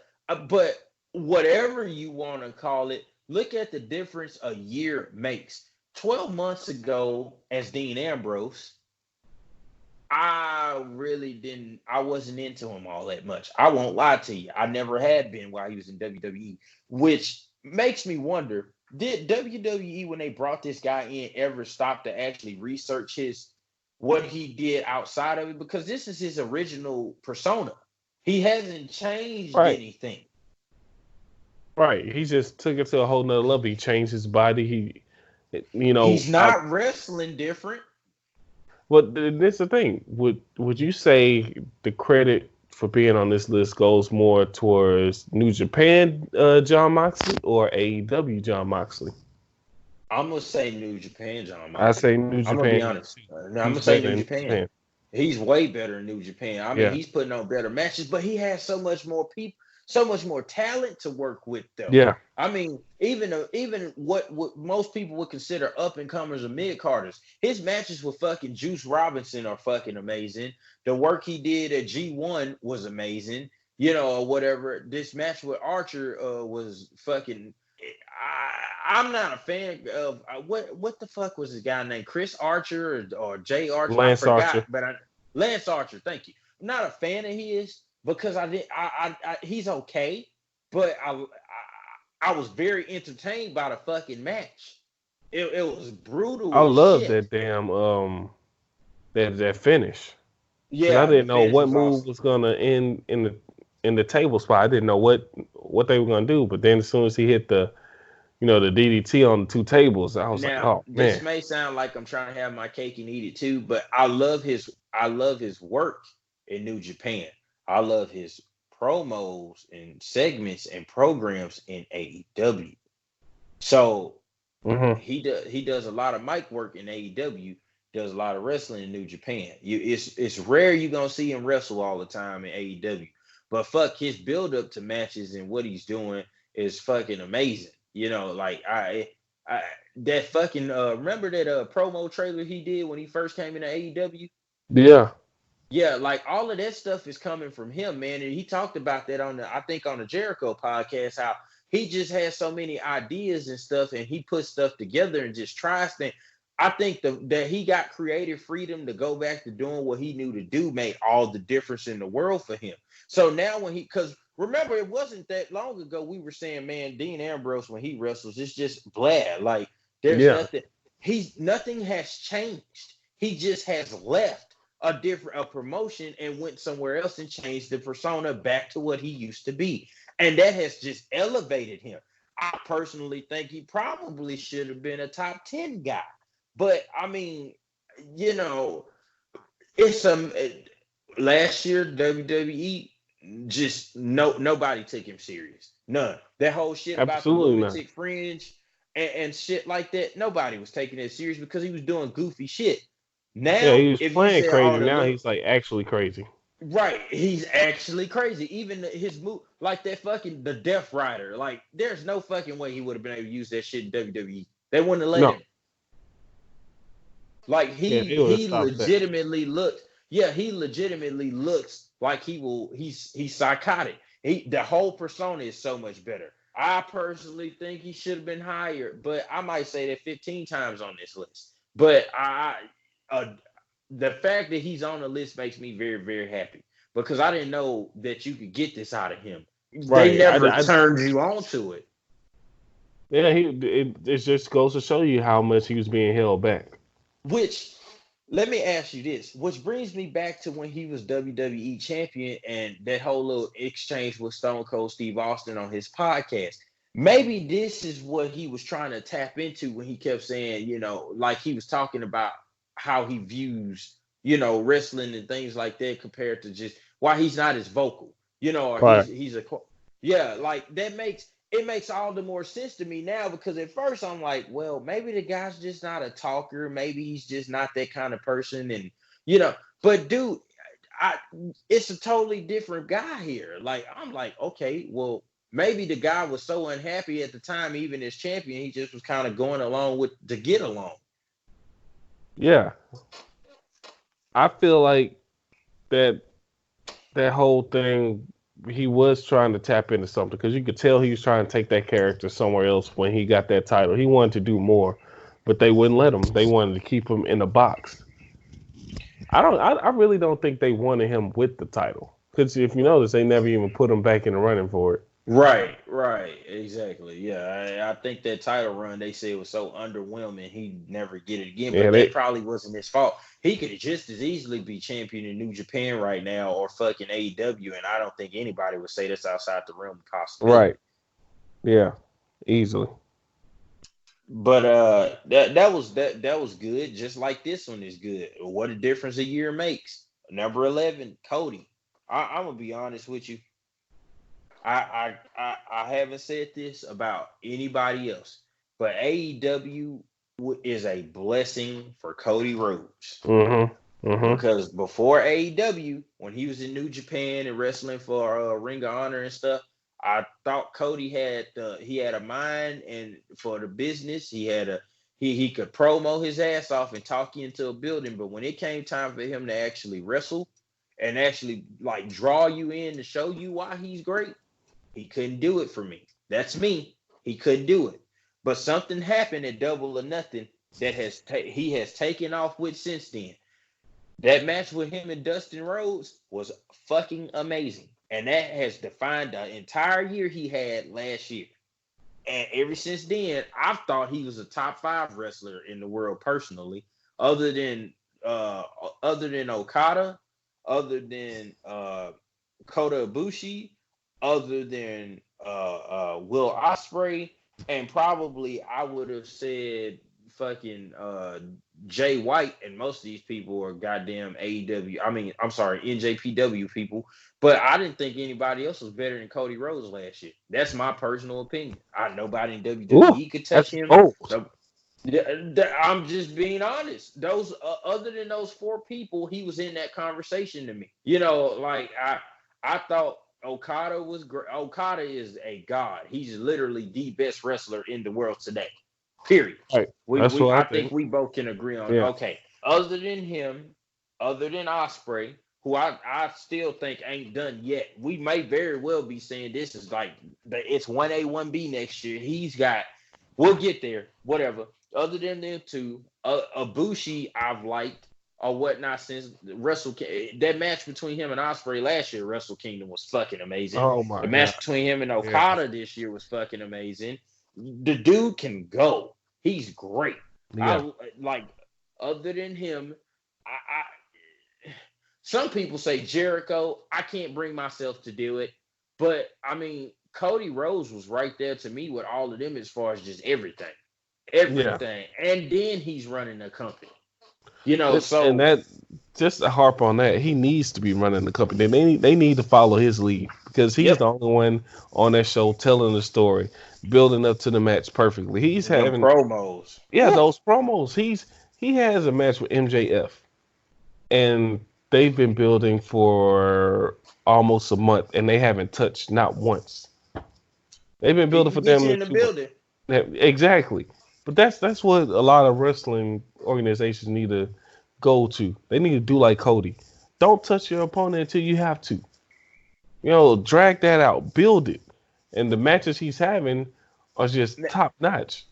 but whatever you want to call it, look at the difference a year makes. 12 months ago as Dean Ambrose, I wasn't into him all that much. I won't lie to you. I never had been while he was in WWE, which makes me wonder, did WWE, when they brought this guy in, ever stop to actually research what he did outside of it? Because this is his original persona. He hasn't changed Right. anything. Right. He just took it to a whole nother level. He changed his body. He's not wrestling different. But this is the thing. Would you say the credit for being on this list goes more towards New Japan John Moxley or AEW John Moxley? I'm gonna say New Japan, John I Moxley. say New I'm gonna be Japan. honest. I'm gonna He's say better New in Japan. He's way better in New Japan. I mean, Yeah. he's putting on better matches, but he has so much more people, so much more talent to work with, though. Yeah. I mean, even what most people would consider up and comers or mid carders, his matches with fucking Juice Robinson are fucking amazing. The work he did at G1 was amazing. Or whatever. This match with Archer was fucking. I'm not a fan of what the fuck was his guy named, Chris Archer or Jay Archer? Lance I forgot, Archer. but Lance Archer. Thank you. I'm not a fan of his because he's okay, but I was very entertained by the fucking match. It was brutal. I love shit. that damn that finish. Yeah, I didn't know what move awesome. was gonna end in the table spot. I didn't know what they were gonna do. But then as soon as he hit the the DDT on the two tables, I was like, oh This man. may sound like I'm trying to have my cake and eat it too, but I love his work in New Japan. I love his promos and segments and programs in AEW. So he does a lot of mic work in AEW, does a lot of wrestling in New Japan. It's rare you're gonna see him wrestle all the time in AEW. But fuck, his build up to matches and what he's doing is fucking amazing. Like I that fucking remember that promo trailer he did when he first came into AEW? Yeah. Yeah, like all of that stuff is coming from him, man. And he talked about that on the Jericho podcast, how he just has so many ideas and stuff, and he puts stuff together and just tries things. I think that he got creative freedom to go back to doing what he knew to do made all the difference in the world for him. So now because remember, it wasn't that long ago we were saying, man, Dean Ambrose, when he wrestles, it's just blah. Like there's nothing has changed. He just has left a promotion and went somewhere else and changed the persona back to what he used to be. And that has just elevated him. I personally think he probably should have been a top 10 guy. But I mean, it's last year WWE just nobody took him serious. None. That whole shit about the lunatic fringe and shit like that, nobody was taking it serious because he was doing goofy shit. Now, he was if playing you say, crazy. Now he's like actually crazy. Right, he's actually crazy. Even his move, like that fucking the Death Rider, like there's no fucking way he would have been able to use that shit in WWE. They wouldn't have let him. Like he legitimately looked. Yeah, he legitimately looks like he's psychotic. The whole persona is so much better. I personally think he should have been higher, but I might say that 15 times on this list. But the fact that he's on the list makes me very, very happy because I didn't know that you could get this out of him. Right. They never turned you on to it. Yeah, it just goes to show you how much he was being held back. Which, let me ask you this, which brings me back to when he was WWE champion and that whole little exchange with Stone Cold Steve Austin on his podcast. Maybe this is what he was trying to tap into when he kept saying, like he was talking about how he views, wrestling and things like that compared to just why he's not as vocal, or right. he's like that makes all the more sense to me now because at first I'm like, well, maybe the guy's just not a talker. Maybe he's just not that kind of person. And, but dude, it's a totally different guy here. Like, I'm like, okay, well, maybe the guy was so unhappy at the time, even as champion, he just was kind of going along to get along. Yeah. I feel like that whole thing, he was trying to tap into something because you could tell he was trying to take that character somewhere else when he got that title. He wanted to do more. but they wouldn't let him. They wanted to keep him in a box. I really don't think they wanted him with the title. Because if you notice, they never even put him back in the running for it. Right, exactly. Yeah, I think that title run they said was so underwhelming he'd never get it again. Yeah, But that probably wasn't his fault. He could just as easily be champion in New Japan right now or fucking AEW, and I don't think anybody would say that's outside the realm of possibility. right. Yeah, easily. But that was good, just like this one is good. What a difference a year makes. Number 11, Cody. I'm gonna be honest with you. I haven't said this about anybody else, but AEW is a blessing for Cody Rhodes. Because before AEW, when he was in New Japan and wrestling for Ring of Honor and stuff, I thought Cody had a mind and for the business. He could promo his ass off and talk you into a building, but when it came time for him to actually wrestle and actually like draw you in to show you why he's great, he couldn't do it for me. That's me. He couldn't do it. But something happened at Double or Nothing that he has taken off with since then. That match with him and Dustin Rhodes was fucking amazing. And that has defined the entire year he had last year. And ever since then, I've thought he was a top 5 wrestler in the world personally, other than Okada, other than Kota Ibushi, other than Will Ospreay, and probably I would have said fucking Jay White, and most of these people are goddamn AEW. I mean, I'm sorry, NJPW people. But I didn't think anybody else was better than Cody Rhodes last year. That's my personal opinion. Nobody in WWE could touch him. So, I'm just being honest. Those other than those 4 people, he was in that conversation to me. You know, like I thought Okada was great. Okada is a god. He's literally the best wrestler in the world today. Period. Right. I think we both can agree on. Yeah. Okay. Other than him, other than Ospreay, who I still think ain't done yet. We may very well be saying this is like it's 1A, 1B next year. We'll get there. Whatever. Other than them two, Ibushi I've liked or whatnot since that match between him and Ospreay last year, Wrestle Kingdom was fucking amazing. Oh my The match between him and Okada this year was fucking amazing. The dude can go. He's great. Yeah. Other than him, some people say Jericho. I can't bring myself to do it, but I mean Cody Rhodes was right there to me with all of them as far as just everything, and then he's running a company. You know, and that just to harp on that, he needs to be running the company. They need to follow his lead because he's the only one on that show telling the story, building up to the match perfectly. He's having promos. Yeah, those promos. He has a match with MJF, and they've been building for almost a month, and they haven't touched not once. They've been building for them in the building. Exactly. But that's what a lot of wrestling organizations need to go to. They need to do like Cody. Don't touch your opponent until you have to. You know, drag that out, build it. And the matches he's having are just top notch.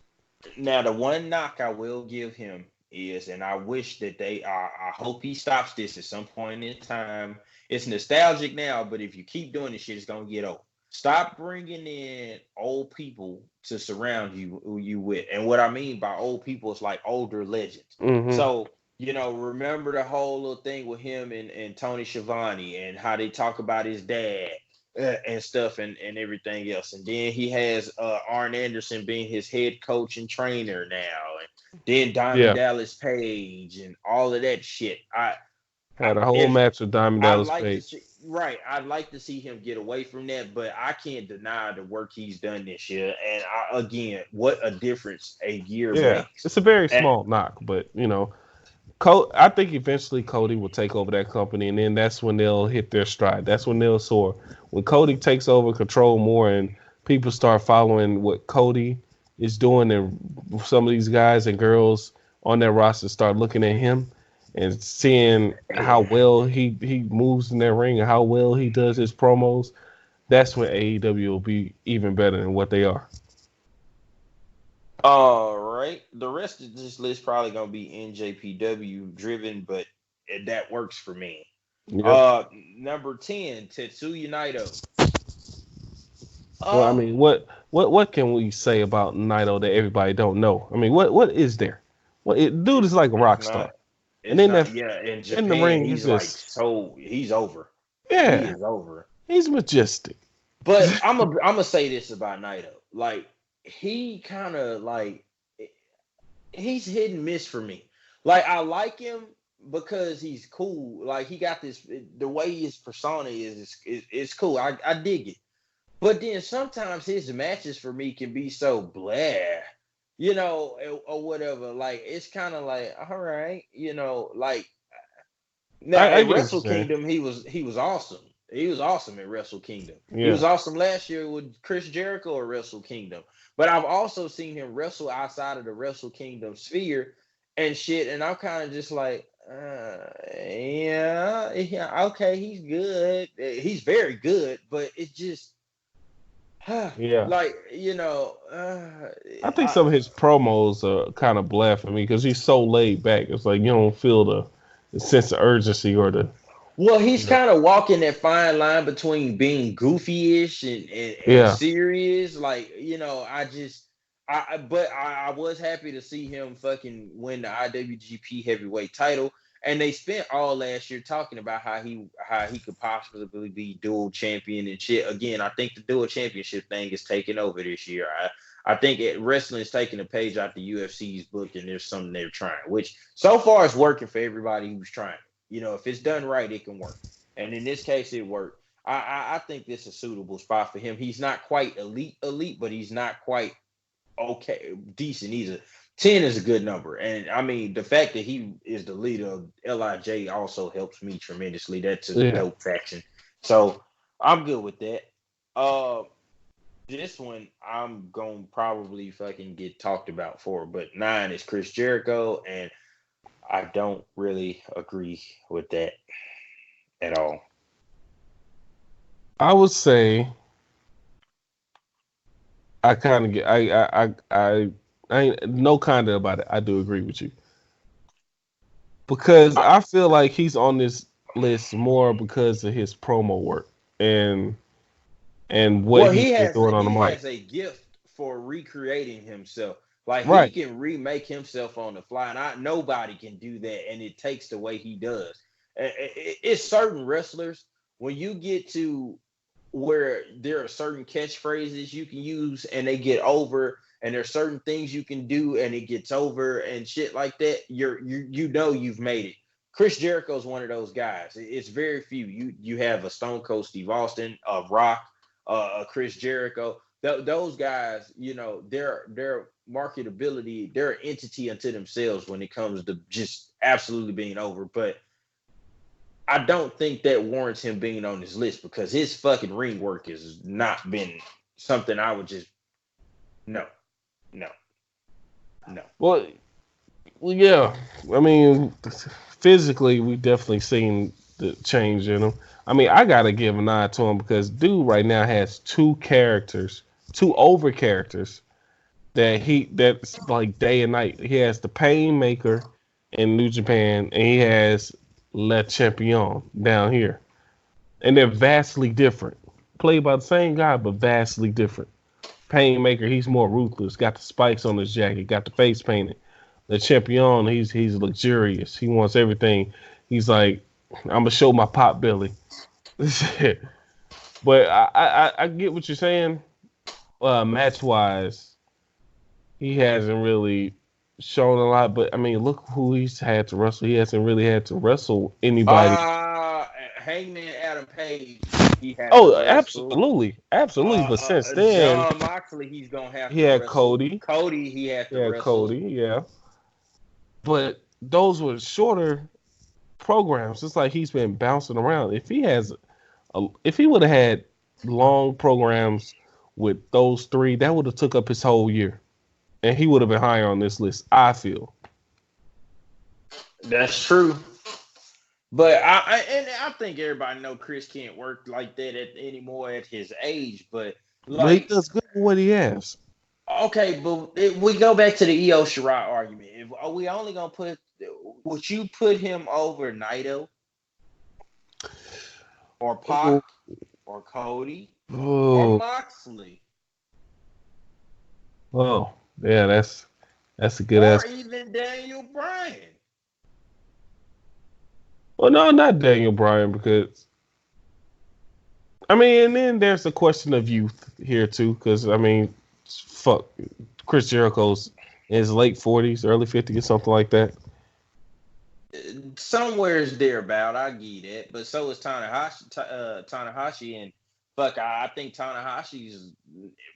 Now, the one knock I will give him is, and I wish that I hope he stops this at some point in time. It's nostalgic now, but if you keep doing this shit, it's going to get old. Stop bringing in old people to surround you with. And what I mean by old people is like older legends. Mm-hmm. So, you know, remember the whole little thing with him and Tony Schiavone and how they talk about his dad and stuff and everything else. And then he has Arn Anderson being his head coach and trainer now. And then Diamond Dallas Page and all of that shit. Had a whole match with Diamond Dallas Page. I'd like to see him get away from that, but I can't deny the work he's done this year. And again, what a difference a year makes. It's a very small knock, but you know, I think eventually Cody will take over that company, and then that's when they'll hit their stride. That's when they'll soar. When Cody takes over control more, and people start following what Cody is doing, and some of these guys and girls on their roster start looking at him and seeing how well he moves in that ring and how well he does his promos, that's when AEW will be even better than what they are. All right. The rest of this list probably gonna be NJPW driven, but that works for me. Yeah. Number 10, Tetsuya Naito. Well, I Um, mean, what can we say about Naito that everybody don't know? I mean, what is there? Dude is like a it's rock not. star, and It's then not. that Yeah, in in the Japan, ring, he's he's like just he's over. He yeah, is over. he's majestic. But I'm gonna say this about Naito. Like he kind of like he's hit and miss for me. Like I like him because he's cool. Like he got this the way his persona is cool. I dig it. But then sometimes his matches for me can be so blah, or whatever. Like it's kind of like, all right, like now I at get what you're Wrestle saying. Kingdom, he was awesome. He was awesome at Wrestle Kingdom. He Yeah, was awesome last year with Chris Jericho at Wrestle Kingdom. But I've also seen him wrestle outside of the Wrestle Kingdom sphere and shit. And I'm kind of just like, yeah, okay, he's good. He's very good, but it's just yeah. like I think some of his promos are kind of blah for me because he's so laid back. It's like you don't feel the sense of urgency or the well, you he's know. kind of walking that fine line between being goofy-ish and Yeah, serious. Like, but I was happy to see him fucking win the IWGP Heavyweight title. And they spent all last year talking about how he could possibly be dual champion and shit. Again, I think the dual championship thing is taking over this year. I think wrestling is taking a page out the UFC's book, and there's something they're trying, which so far is working for everybody who's trying. If it's done right, it can work. And in this case, it worked. I think this is a suitable spot for him. He's not quite elite, but he's not quite okay, decent either. 10 is a good number. And I mean, the fact that he is the leader of LIJ also helps me tremendously. That's a yeah. dope faction. So I'm good with that. Uh this one I'm gonna probably fucking get talked about for, but 9 is Chris Jericho, and I don't really agree with that at all. I would say I kind of get I ain't no kind of about it. I do agree with you because I, I feel like he's on this list more because of his promo work and what well, he's he been has doing on the he mic. has a gift for recreating himself. Like he Right. can remake himself on the fly, and nobody can do that. And it takes the way he does. It's certain wrestlers when you get to where there are certain catchphrases you can use and they get over, and there's certain things you can do and it gets over and shit like that. You've made it. Chris Jericho is one of those guys. It's very few. You have a Stone Cold Steve Austin, a Rock, Chris Jericho. Those guys, their marketability, they're an entity unto themselves when it comes to just absolutely being over. But I don't think that warrants him being on this list because his fucking ring work has not been something I would just no, no, no. Well, yeah. I mean, physically, we definitely seen the change in him. I mean, I gotta give an eye to him because dude right now has two characters, two over characters that's like day and night. He has the Painmaker in New Japan, and he has Le Champion down here, and they're vastly different. Played by the same guy, but vastly different. Painmaker, he's more ruthless. Got the spikes on his jacket. Got the face painted. The Champion, he's luxurious. He wants everything. He's like, I'm gonna show my pot belly. But I get what you're saying. Match wise, he hasn't really shown a lot. But I mean, look who he's had to wrestle. He hasn't really had to wrestle anybody. Uh Hangman Adam Page, he has to Oh, wrestle. absolutely, absolutely. But since then, John Moxley, he's gonna have he to had wrestle. Cody. Cody, he has He to had Cody. wrestle. Yeah, but those were shorter programs. It's like he's been bouncing around. If he would have had long programs with those three, that would have took up his whole year, and he would have been higher on this list. I feel. That's true. But I think everybody know Chris can't work like that anymore at his age. But But he like does good with what he has. Okay, but we go back to the Io Shirai argument. If are we only gonna would you put him over Naito or Oh, Pac or Cody or oh, Moxley oh, yeah, that's a good or ass. even Daniel Bryan? Well, no, not Daniel Bryan because I mean, and then there's the question of youth here too, because I mean, fuck, Chris Jericho's in his late 40s, early 50s, or something like that. Somewhere's thereabout, I get it, but so is Tanahashi, and fuck, I think Tanahashi's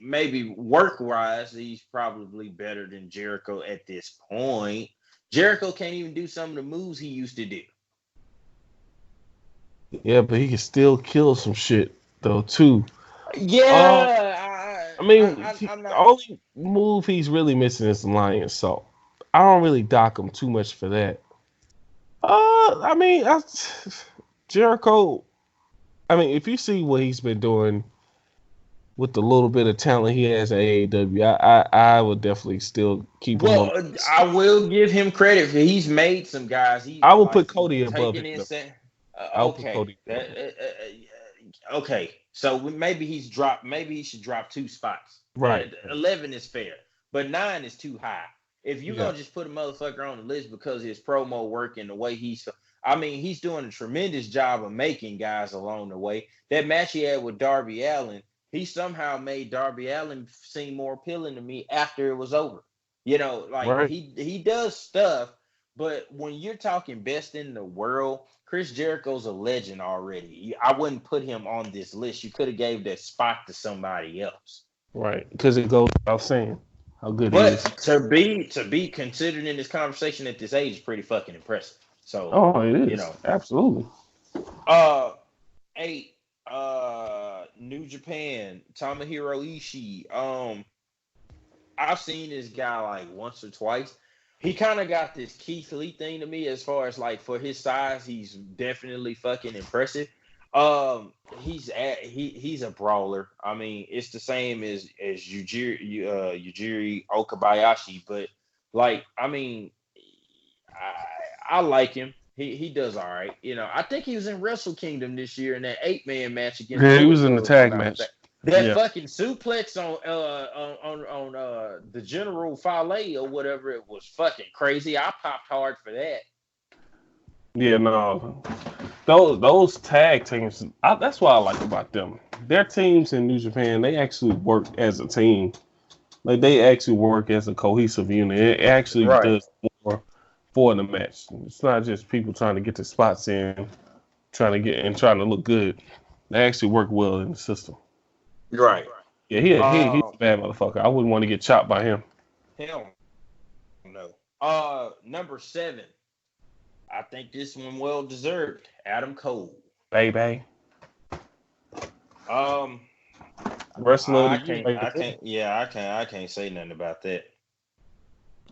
maybe work wise, he's probably better than Jericho at this point. Jericho can't even do some of the moves he used to do. Yeah, but he can still kill some shit though too. Um, Yeah, I mean, I'm the not. only move he's really missing is the lion salt. I don't really dock him too much for that. I mean, Jericho. I mean, if you see what he's been doing with the little bit of talent he has at AEW, I would definitely still keep him on Well, the list. I will give him credit for he's made some guys. He I would like put Cody above taking him in. though. I would put Okay, Cody above him. okay. So maybe he's dropped. Maybe he should drop 2 spots. Right. 11 is fair, but 9 is too high. If you're Yeah. gonna just put a motherfucker on the list because his promo work and the way I mean, he's doing a tremendous job of making guys along the way. That match he had with Darby Allin, he somehow made Darby Allin seem more appealing to me after it was over. Like Right. he does stuff, but when you're talking best in the world, Chris Jericho's a legend already. I wouldn't put him on this list. You could have gave that spot to somebody else. Right. Because it goes without saying how good he is. But to be considered in this conversation at this age is pretty fucking impressive. So, Oh, it you is. know. Absolutely. Uh 8, New Japan, Tomohiro Ishii. I've seen this guy like once or twice. He kind of got this Keith Lee thing to me as far as like for his size, he's definitely fucking impressive. He's a brawler. I mean, it's the same as Yujiri Okabayashi, but like I mean, I like him. He does all right. I think he was in Wrestle Kingdom this year in that 8-man match against Yeah, he was in the Louisville, if I'm tag not match. mistaken. That Yeah. fucking suplex on the General Fale or whatever, it was fucking crazy. I popped hard for that. Yeah, no. Those tag teams, that's what I like about them. Their teams in New Japan, they actually work as a team. Like they actually work as a cohesive unit. It actually Right. does more for the match. It's not just people trying to get the spots in, trying to look good. They actually work well in the system. Right. Yeah, he's Um, a bad motherfucker. I wouldn't want to get chopped by him. hell no. Number 7. I think this one well deserved. Adam Cole. Baby. Um, Wrestler of I the year can't. right I there. can't. Yeah, I can't. I can't say nothing about that.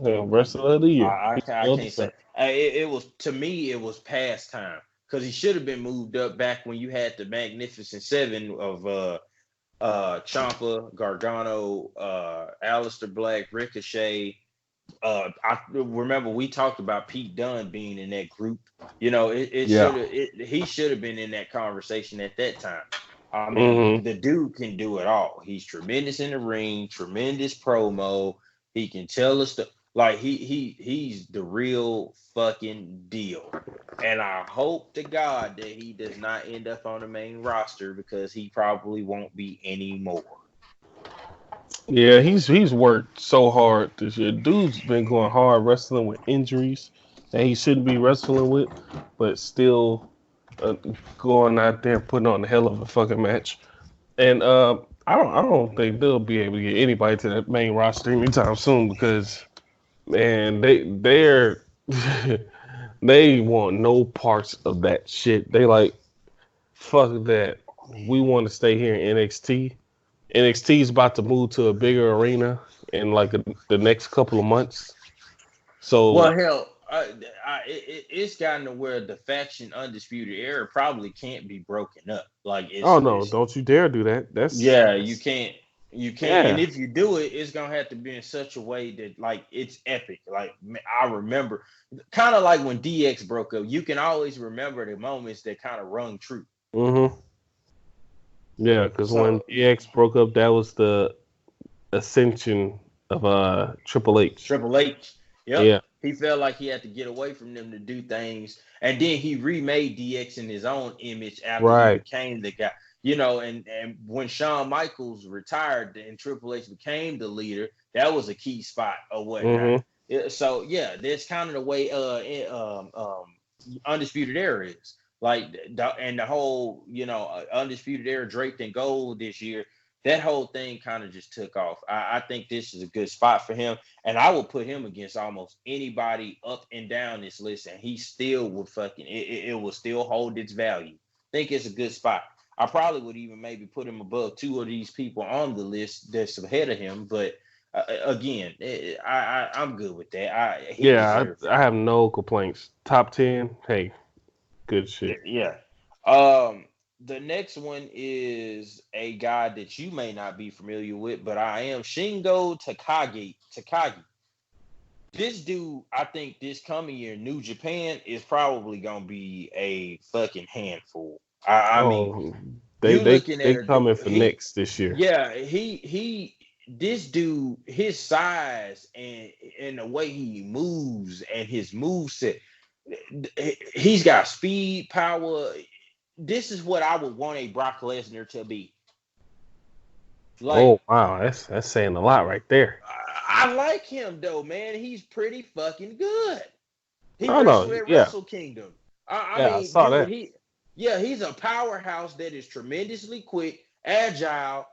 Yeah, wrestler of the year. I Well can't say. deserved. It was to me. It was past time because he should have been moved up back when you had the Magnificent Seven of Ciampa, Gargano, Aleister Black, Ricochet. I remember we talked about Pete Dunne being in that group. It Yeah. should have. He should have been in that conversation at that time. I mean, Mm-hmm. the dude can do it all. He's tremendous in the ring, tremendous promo. He can tell us like he's the real fucking deal. And I hope to God that he does not end up on the main roster because he probably won't be anymore. Yeah, he's worked so hard this year. Dude's been going hard wrestling with injuries that he shouldn't be wrestling with, but still uh, going out there and putting on a hell of a fucking match. And I don't think they'll be able to get anybody to the main roster anytime soon because man, they're they want no parts of that shit. They like fuck that. We want to stay here in NXT. NXT is about to move to a bigger arena in like the next couple of months. Well, So, hell, it's gotten to where the faction Undisputed Era probably can't be broken up. Like oh no, it's don't you dare do that. yeah, you can't. You can't, and Yeah. if you do it, it's gonna have to be in such a way that like it's epic. Like I remember, kind of like when DX broke up. You can always remember the moments that kind of rung true. Mm-hmm. Yeah, because when So DX broke up, that was the ascension of Triple H. Triple H, yep, Yeah. he felt like he had to get away from them to do things, and then he remade DX in his own image after he Right. became the guy. You know, and when Shawn Michaels retired and Triple H became the leader, that was a key spot or whatnot. Mm-hmm. So yeah, that's kind of the way Undisputed Era is. Like and the whole, Undisputed Era draped in gold this year, that whole thing kind of just took off. I think this is a good spot for him, and I would put him against almost anybody up and down this list, and he still would it will still hold its value. I think it's a good spot. I probably would even maybe put him above two of these people on the list that's ahead of him, but again, I'm good with that. He Yeah, deserves it. I have no complaints. Top 10, hey, good shit. Yeah. Um, the next one is a guy that you may not be familiar with, but I am Shingo Takagi. Takagi. This dude, I think this coming year, New Japan is probably gonna be a fucking handful. I mean, Oh, they you they looking at they a coming for he, next this year. yeah, this dude, his size and the way he moves and his move set, he's got speed, power. This is what I would want a Brock Lesnar to be. Like, Oh wow, that's saying a lot right there. I like him though, man. He's pretty fucking good. He Oh no, wrestled at yeah, Wrestle Kingdom. I yeah, I mean, saw dude, that. yeah, he's a powerhouse that is tremendously quick, agile.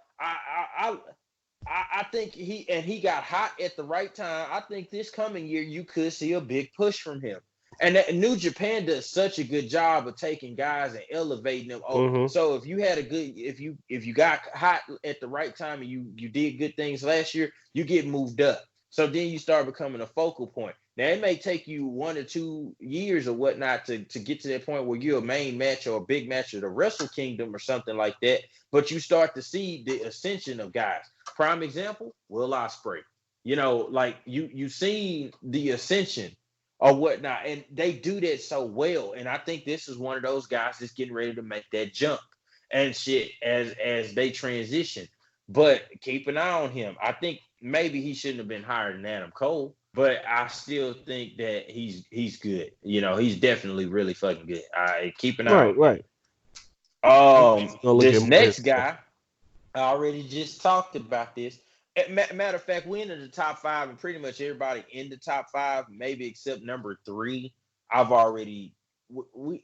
I think he got hot at the right time. I think this coming year you could see a big push from him. And New Japan does such a good job of taking guys and elevating them. Oh, Mm-hmm. so if you had a good, if you got hot at the right time and you did good things last year, you get moved up. So then you start becoming a focal point. Now it may take you 1 or 2 years or whatnot to get to that point where you're a main match or a big match of the Wrestle Kingdom or something like that. But you start to see the ascension of guys. Prime example, Will Ospreay. Like you seen the ascension or whatnot, and they do that so well. And I think this is one of those guys that's getting ready to make that jump and shit as they transition. But keep an eye on him. I think maybe he shouldn't have been higher than Adam Cole, but I still think that he's good. He's definitely really fucking good. I keep an eye Right, on him. right. I'm definitely gonna look This at more of his next stuff. guy, I already just talked about this. Matter of fact, we into the top five, and pretty much everybody in the top five, maybe except number three. I've already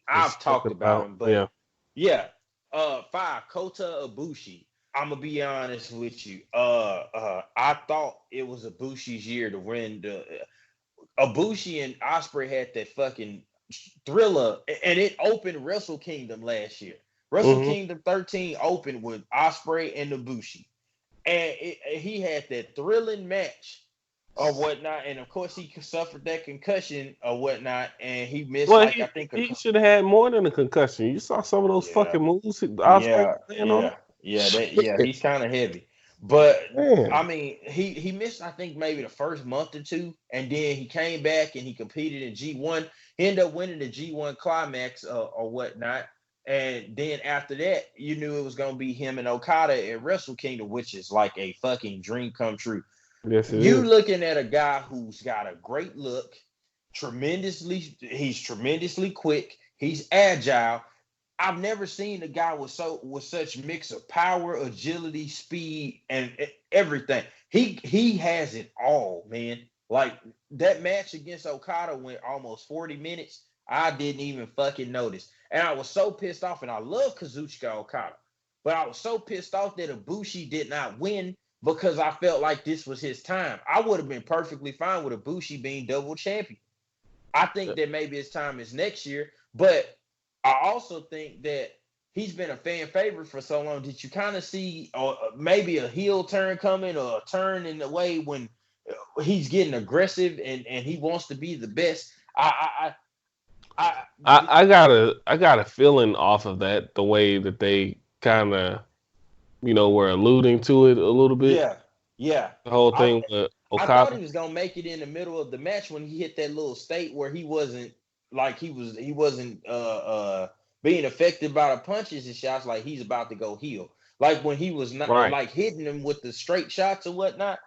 I've Talking talked about about him, but yeah. yeah. Five, Kota Ibushi. I'm gonna be honest with you. I thought it was Ibushi's year to win the. Ibushi and Osprey had that fucking thriller, and it opened Wrestle Kingdom last year. Wrestle Mm-hmm. Kingdom 13 opened with Osprey and Ibushi, and he had that thrilling match or whatnot. And of course, he suffered that concussion or whatnot, and he missed Well, like I think he should have had more than a concussion. You saw some of those yeah, fucking moves Osprey yeah, was laying on him. yeah. He's kind of heavy, but I Man, mean, he missed I think maybe the first month or two, and then he came back and he competed in G1. He ended up winning the G1 climax or whatnot. And then after that, you knew it was gonna be him and Okada at Wrestle Kingdom, which is like a fucking dream come true. yes it You is. looking at a guy who's got a great look, he's tremendously quick, he's agile. I've never seen a guy with such mix of power, agility, speed, and everything. He has it all, man. Like that match against Okada went almost 40 minutes. I didn't even fucking notice. And I was so pissed off, and I love Kazuchika Okada. But I was so pissed off that Ibushi did not win because I felt like this was his time. I would have been perfectly fine with Ibushi being double champion. I think that maybe his time is next year, but I also think that he's been a fan favorite for so long. Did you kind of see maybe a heel turn coming or a turn in the way when he's getting aggressive and he wants to be the best? I, I got a feeling off of that the way that they kind of we're alluding to it a little bit. Yeah, yeah. The whole I thing with I thought Okada. he was gonna make it in the middle of the match when he hit that little state where he wasn't like he wasn't being affected by the punches and shots, like he's about to go heel. Like when he was not Right. like hitting him with the straight shots or whatnot.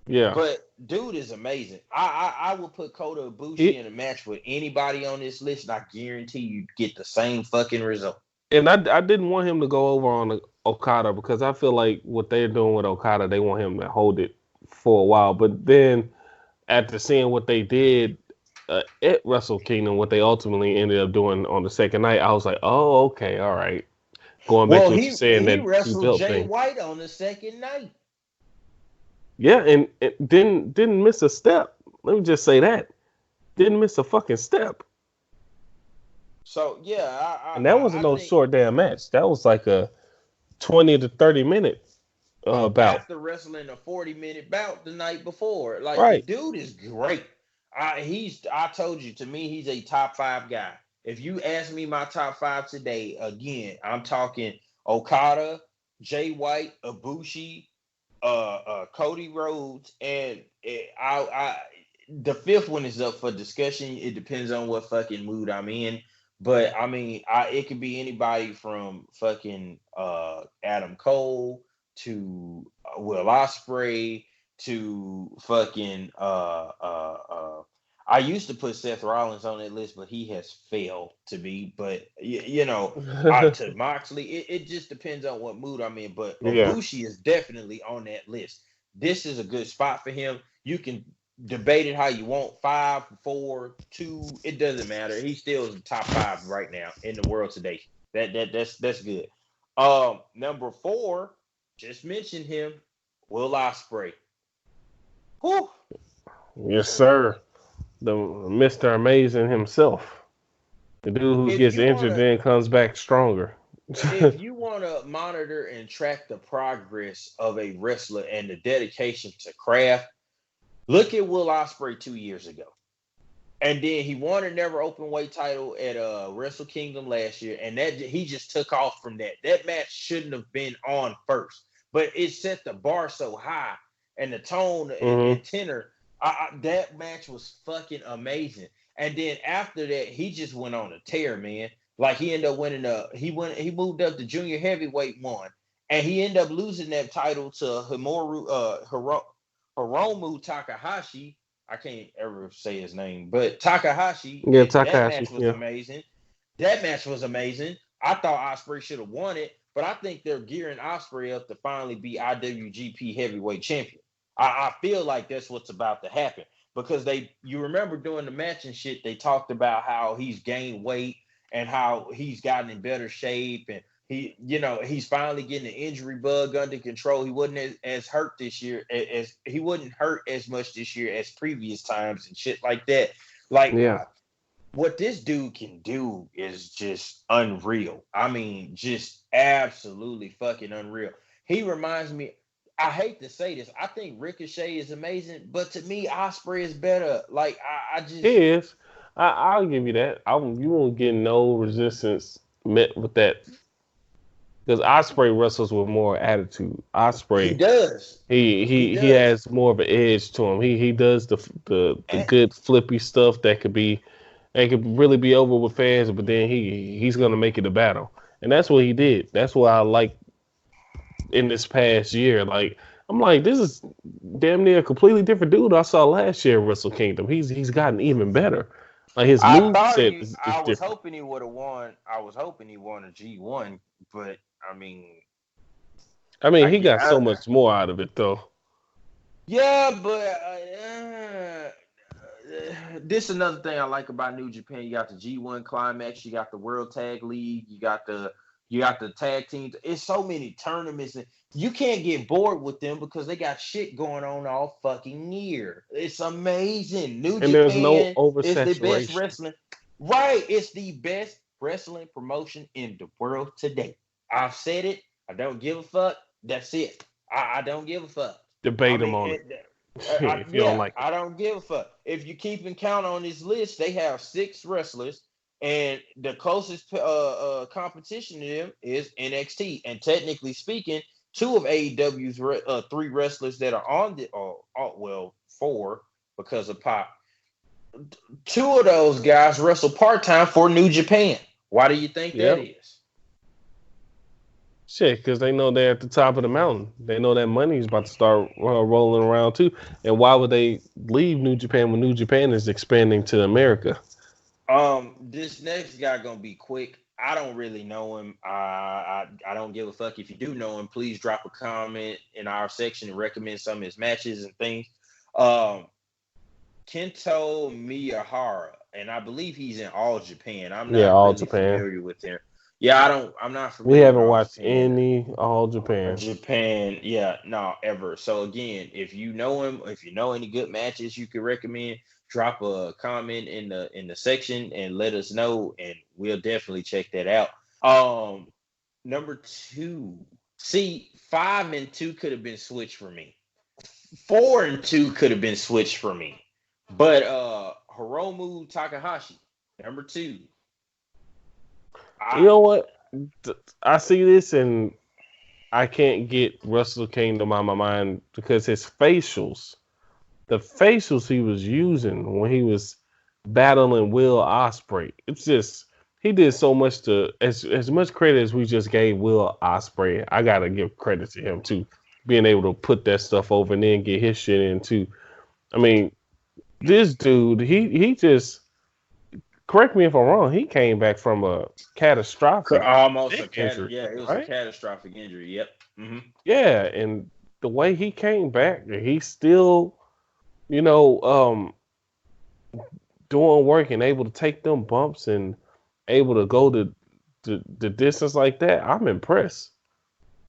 Yeah. But dude is amazing. I would put Kota Ibushi It, in a match with anybody on this list, and I guarantee you get the same fucking result. and I didn't want him to go over on Okada because I feel like what they're doing with Okada, they want him to hold it for a while. But then after seeing what they did at Wrestle Kingdom, what they ultimately ended up doing on the second night, I was like, oh, okay, all right. Going back Well, to what you're saying, he that two wrestled belt Jay thing. White on the second night. Yeah, and it didn't miss a step. Let me just say that. Didn't miss a fucking step. So yeah, And that wasn't I no think short damn match. That was like a 20 to 30 minute bout. after wrestling a 40-minute bout the night before, like the Right. dude is great. I told you, to me, he's a top five guy. If you ask me my top five today, again, I'm talking Okada, Jay White, Ibushi, Cody Rhodes, and the fifth one is up for discussion. It depends on what fucking mood I'm in. But I mean, it could be anybody from fucking Adam Cole to Will Ospreay to fucking I used to put Seth Rollins on that list, but he has failed to be. But to Moxley, it just depends on what mood I'm in. But Yeah. Ibushi is definitely on that list. This is a good spot for him. You can debate it how you want. 5, 4, 2, it doesn't matter. He still is the top 5 right now in the world today. That's good. Number 4, just mentioned him, Will Ospreay. Whew. Yes, sir. The Mr. Amazing himself. The dude who If gets you injured wanna then comes back stronger. if you wanna monitor and track the progress of a wrestler and the dedication to craft, look at Will Ospreay 2 years ago. And then he won a never open weight title at Wrestle Kingdom last year, and that he just took off from that. That match shouldn't have been on first, but it set the bar so high, and the tone hmm and tenor. That match was fucking amazing. And then after that, he just went on a tear, man. Like he ended up winning he moved up to junior heavyweight one, and he ended up losing that title to Hiromu Takahashi. I can't ever say his name, but Takahashi, Yeah, and that Takahashi. match was Yeah. amazing. That match was amazing. I thought Ospreay should have won it, but I think they're gearing Ospreay up to finally be IWGP Heavyweight Champion. I feel like that's what's about to happen because you remember during the match and shit, they talked about how he's gained weight and how he's gotten in better shape and he's finally getting the injury bug under control. He wasn't as hurt this year as he wouldn't hurt as much this year as previous times and shit like that. Like Yeah. what this dude can do is just unreal. I mean, just absolutely fucking unreal. He reminds me. I hate to say this. I think Ricochet is amazing, but to me, Osprey is better. Like I He just is. I'll give you that. You won't get no resistance met with that because Osprey wrestles with more attitude. he Osprey, does. He he does. has more of an edge to him. He does the And good flippy stuff that could really be over with fans, but then he's gonna make it a battle, and that's what he did. That's what I like in this past year. Like I'm like, this is damn near a completely different dude I saw last year at Wrestle Kingdom. He's gotten even better. Like his move set is I was different. hoping he would have won. I was hoping he won a G1, but I mean, I mean, I he get, got so much more out of it though. yeah, but this is another thing I like about New Japan. You got the G1 Climax, you got the World Tag League, you got the tag teams. It's so many tournaments, and you can't get bored with them because they got shit going on all fucking year. It's amazing. New And there's no Japan is the best oversaturation. wrestling. Right, it's the best wrestling promotion in the world today. I've said it. I don't give a fuck. That's it. I don't give a fuck. I Debate him mean, on it if you don't yeah, like it. I don't give a fuck. If you keep in count on this list, they have 6 wrestlers. And the closest competition to them is NXT. And technically speaking, two of AEW's three wrestlers that are on the well, four because of Pop. Two of those guys wrestle part-time for New Japan. Why do you think that Yep. is? Shit, because they know they're at the top of the mountain. They know that money is about to start rolling around too. And why would they leave New Japan when New Japan is expanding to America? This next guy gonna be quick. I don't really know him. I don't give a fuck if you do know him. Please drop a comment in our section and recommend some of his matches and things. Um, Kento Miyahara, and I believe he's in All Japan. I'm Yeah, not all really Japan. familiar with him. Yeah, I'm not We familiar with haven't All watched Japan. any All Japan. Japan, yeah, no, ever. So again, if you know him, if you know any good matches you could recommend, drop a comment in the section and let us know, and we'll definitely check that out. Number two. See, 5 and 2 could have been switched for me. 4 and 2 could have been switched for me. But Hiromu Takahashi, number two. You know what? I see this and I can't get Wrestle Kingdom out of my mind because his facials, the facials he was using when he was battling Will Ospreay, it's just he did so much to as much credit as we just gave Will Ospreay. I gotta give credit to him too, being able to put that stuff over and then get his shit in too. I mean, this dude, he just correct me if I'm wrong. He came back from a catastrophic Almost a neck cat. injury, Yeah, it was a right? catastrophic injury. Yep. Mm-hmm. Yeah, and the way he came back, he's still, you know, doing work and able to take them bumps and able to go the distance like that. I'm impressed.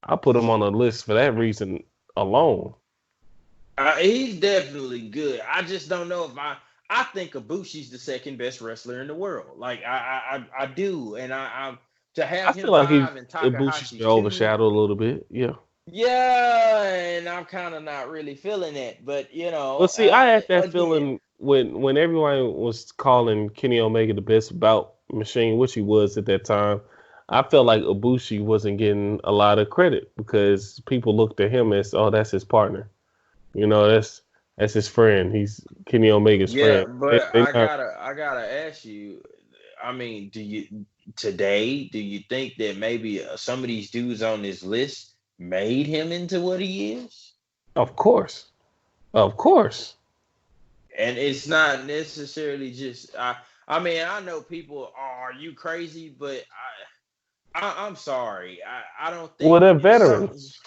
I put him on a list for that reason alone. He's definitely good. I just don't know if I think Ibushi's the second best wrestler in the world. Like I do, and I'm to I have him feel like he 5 and Ibushi's been Takahashi's 2. overshadowed a little bit. Yeah. Yeah, and I'm kind of not really feeling that. But Well, see, I had that again, feeling when everyone was calling Kenny Omega the best bout machine, which he was at that time. I felt like Ibushi wasn't getting a lot of credit because people looked at him as, oh, that's his partner. You know, that's his friend. He's Kenny Omega's yeah, friend. but They not, I gotta ask you. I mean, do you think that maybe some of these dudes on this list made him into what he is? of course, of course. And it's not necessarily just I mean, I know people are you crazy, but I'm sorry. I don't Well, think they're some veterans.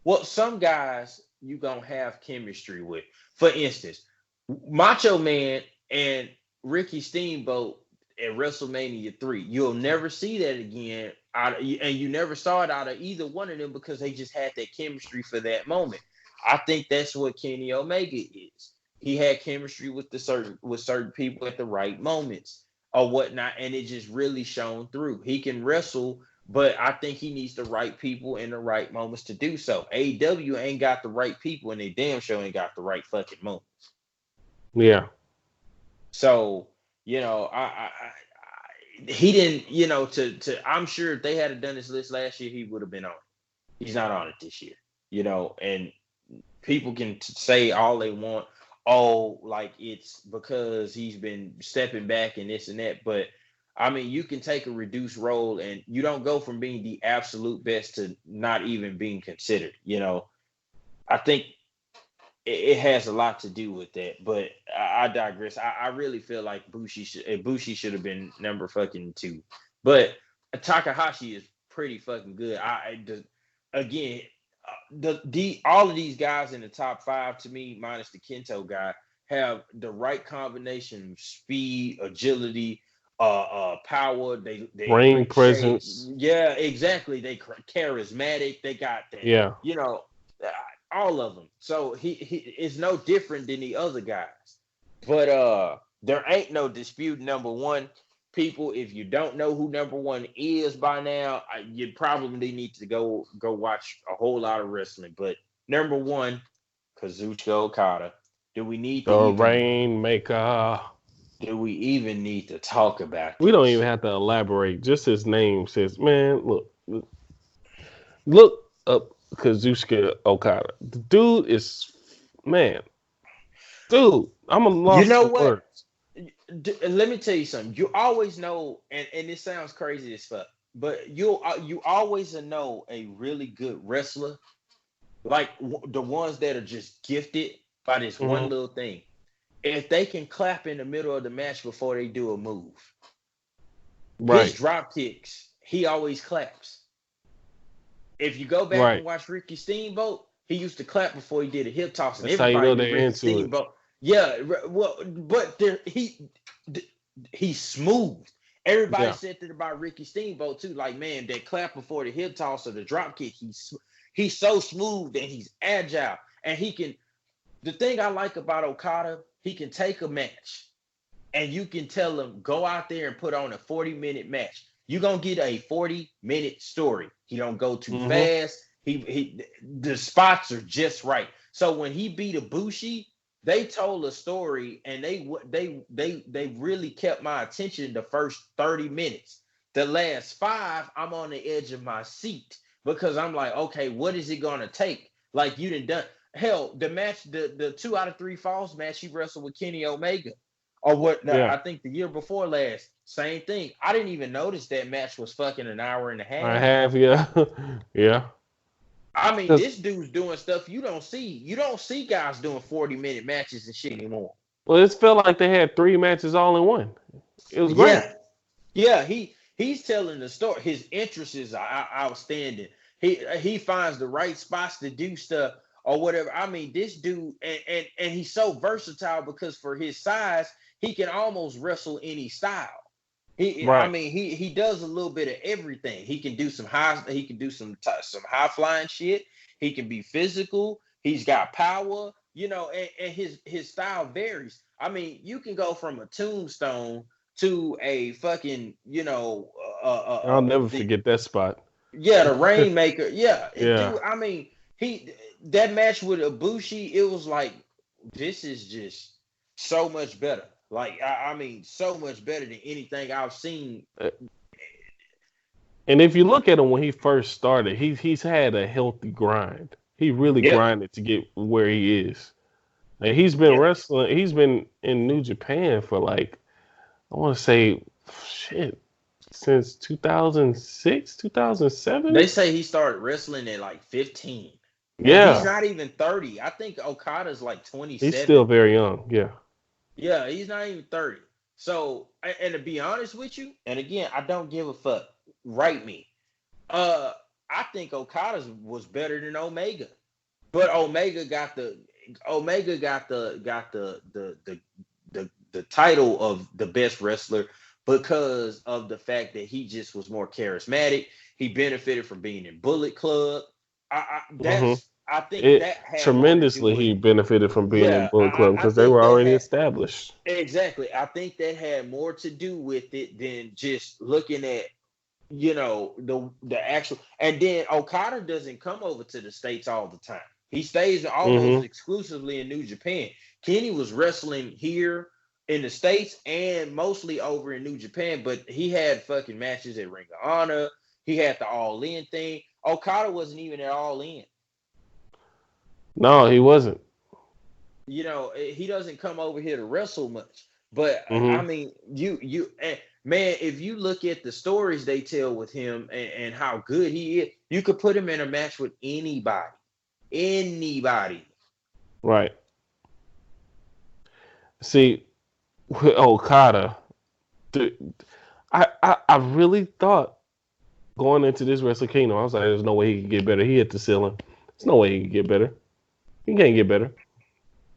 well, some guys you gonna have chemistry with. For instance, Macho Man and Ricky Steamboat at WrestleMania 3. You'll never see that again. And you never saw it out of either one of them because they just had that chemistry for that moment. I think that's what Kenny Omega is. He had chemistry with certain people at the right moments or whatnot, and it just really shone through. He can wrestle, but I think he needs the right people in the right moments to do so. AEW ain't got the right people, and they damn sure ain't got the right fucking moments. Yeah. So he didn't. I'm sure if they had done this list last year, he would have been on it. He's not on it this year. And people can say all they want. Oh, like it's because he's been stepping back and this and that, but I mean, you can take a reduced role and you don't go from being the absolute best to not even being considered. I think it has a lot to do with that, but I digress. I really feel like Bushi should have been number fucking 2, but Takahashi is pretty fucking good. Again, the all of these guys in the top 5 to me, minus the Kento guy, have the right combination of speed, agility, power. They Ring great shape. presence. Yeah, exactly. They charismatic. They got that. Yeah. Uh, all of them. So he is no different than the other guys. But there ain't no dispute. Number one, people, if you don't know who number one is by now, you probably need to go watch a whole lot of wrestling. But number one, Kazuchika Okada. Do we need to The even? Rainmaker. Do we even need to talk about We don't even this? have to elaborate. Just his name says, man, look up Kazuchika Okada. The dude is, man, dude, I'm a You lost know for what? words. Let me tell you something. You always know, and it sounds crazy as fuck, but you always know a really good wrestler, like the ones that are just gifted by this one Hmm. little thing. If they can clap in the middle of the match before they do a move, his Right, drop kicks, he always claps. If you go back right. and watch Ricky Steamboat, he used to clap before he did a hip toss, and That's how you everybody know knew they're Ricky into it. Steamboat. Yeah, well, but he's smooth. Everybody Yeah. said that about Ricky Steamboat too. Like, man, that clap before the hip toss or the drop kick, he's so smooth and he's agile, and he can. The thing I like about Okada, he can take a match and you can tell him go out there and put on a 40-minute match. You're gonna get a 40-minute story. He don't go too Hmm. fast. He the spots are just right. So when he beat Ibushi, they told a story and they really kept my attention the first 30 minutes. The last five, I'm on the edge of my seat because I'm like, okay, what is it gonna take? Like you done hell, the match, the 2 out of 3 falls match he wrestled with Kenny Omega or what Yeah. I think the year before last, same thing. I didn't even notice that match was fucking an hour and a I half. have, yeah. Yeah. I mean, Because, this dude's doing stuff you don't see. You don't see guys doing 40-minute matches and shit anymore. well, it felt like they had 3 matches all in one. It was great. Yeah. Yeah, he's telling the story. His interests is outstanding. He finds the right spots to do stuff or whatever. I mean, this dude and he's so versatile because for his size, he can almost wrestle any style. I Right. mean, he does a little bit of everything. He can do some high. He can do some high flying shit. He can be physical. He's got power. And his style varies. I mean, you can go from a tombstone to a fucking I'll never the forget that spot. yeah, the Rainmaker. Yeah, Yeah. dude. I mean, he that match with Ibushi, it was like this is just so much better. Like I mean, so much better than anything I've seen. And if you look at him when he first started, he's had a healthy grind. He really Yeah, grinded to get where he is. Like he's been yeah. wrestling. He's been in New Japan for like I want to say, shit, since 2006, They 2007. say he started wrestling at like 15, and he's Yeah, not even 30. I think Okada's like he's still 27. very young. Yeah. Yeah, he's not even 30. So, and to be honest with you, and again, I don't give a fuck. Write me. Uh, I think Okada's was better than Omega, but Omega got the title of the best wrestler because of the fact that he just was more charismatic. He benefited from being in Bullet Club. Hmm. I think It that had more to do tremendously with he benefited from being in yeah. Bullet Club I because they think were that already had established. exactly. I think that had more to do with it than just looking at the actual. And then Okada doesn't come over to the States all the time. He stays almost Hmm. exclusively in New Japan. Kenny was wrestling here in the States and mostly over in New Japan, but he had fucking matches at Ring of Honor. He had the All In thing. Okada wasn't even at All In. No, he wasn't. He doesn't come over here to wrestle much. But I Hmm. mean, man, if you look at the stories they tell with him and how good he is, you could put him in a match with anybody. Anybody. Right. See, with Okada, the, I really thought going into this Wrestle Kingdom, I was like, there's no way he can get better. He hit the ceiling. There's no way he can get better. He can't get better.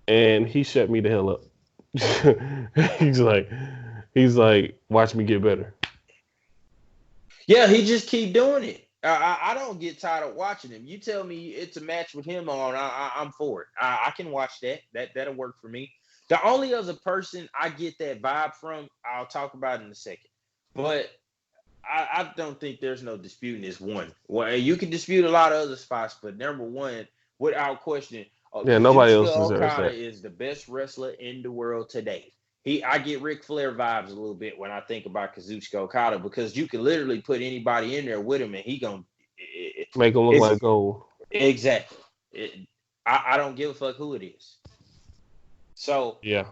And he shut me the hell up. he's like, he's like, watch me get better. Yeah, he just keep doing it. I don't get tired of watching him. You tell me it's a match with him on, I'm for it. I can watch that. That'll work for me. The only other person I get that vibe from, I'll talk about in a second. But I don't think there's no disputing this one. Well, you can dispute a lot of other spots, but number one, without question, Yeah, nobody else Kazuchika deserves Okada that. is the best wrestler in the world today. I get Ric Flair vibes a little bit when I think about Kazuchika Okada because you can literally put anybody in there with him and he gonna Make them look like gold. Exactly. I don't give a fuck who it is. So yeah,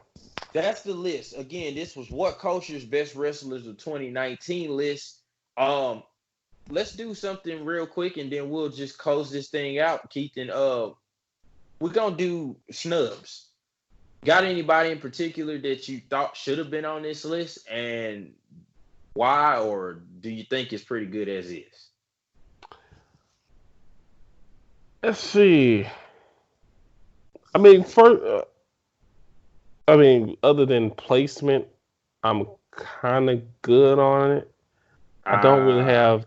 that's the list. Again, this was What Culture's Best Wrestlers of 2019 list. Let's do something real quick and then we'll just close this thing out, Keith. And we're gonna do snubs. Got anybody in particular that you thought should have been on this list and why, or do you think it's pretty good as is? Let's see. I mean, first, other than placement, I'm kind of good on it. I don't really have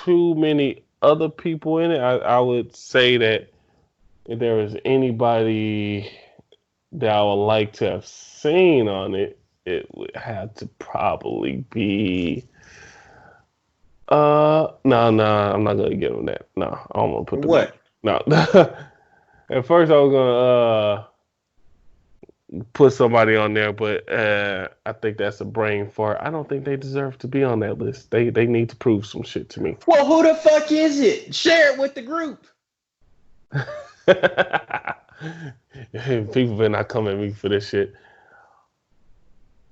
too many other people in it. I would say that if there was anybody that I would like to have seen on it, it would have to probably be. No, I'm not gonna give him that. No, I don't want to put the what? No. At first, I was gonna put somebody on there, but I think that's a brain fart. I don't think they deserve to be on that list. They need to prove some shit to me. Well, who the fuck is it? Share it with the group. People better not come at me for this shit.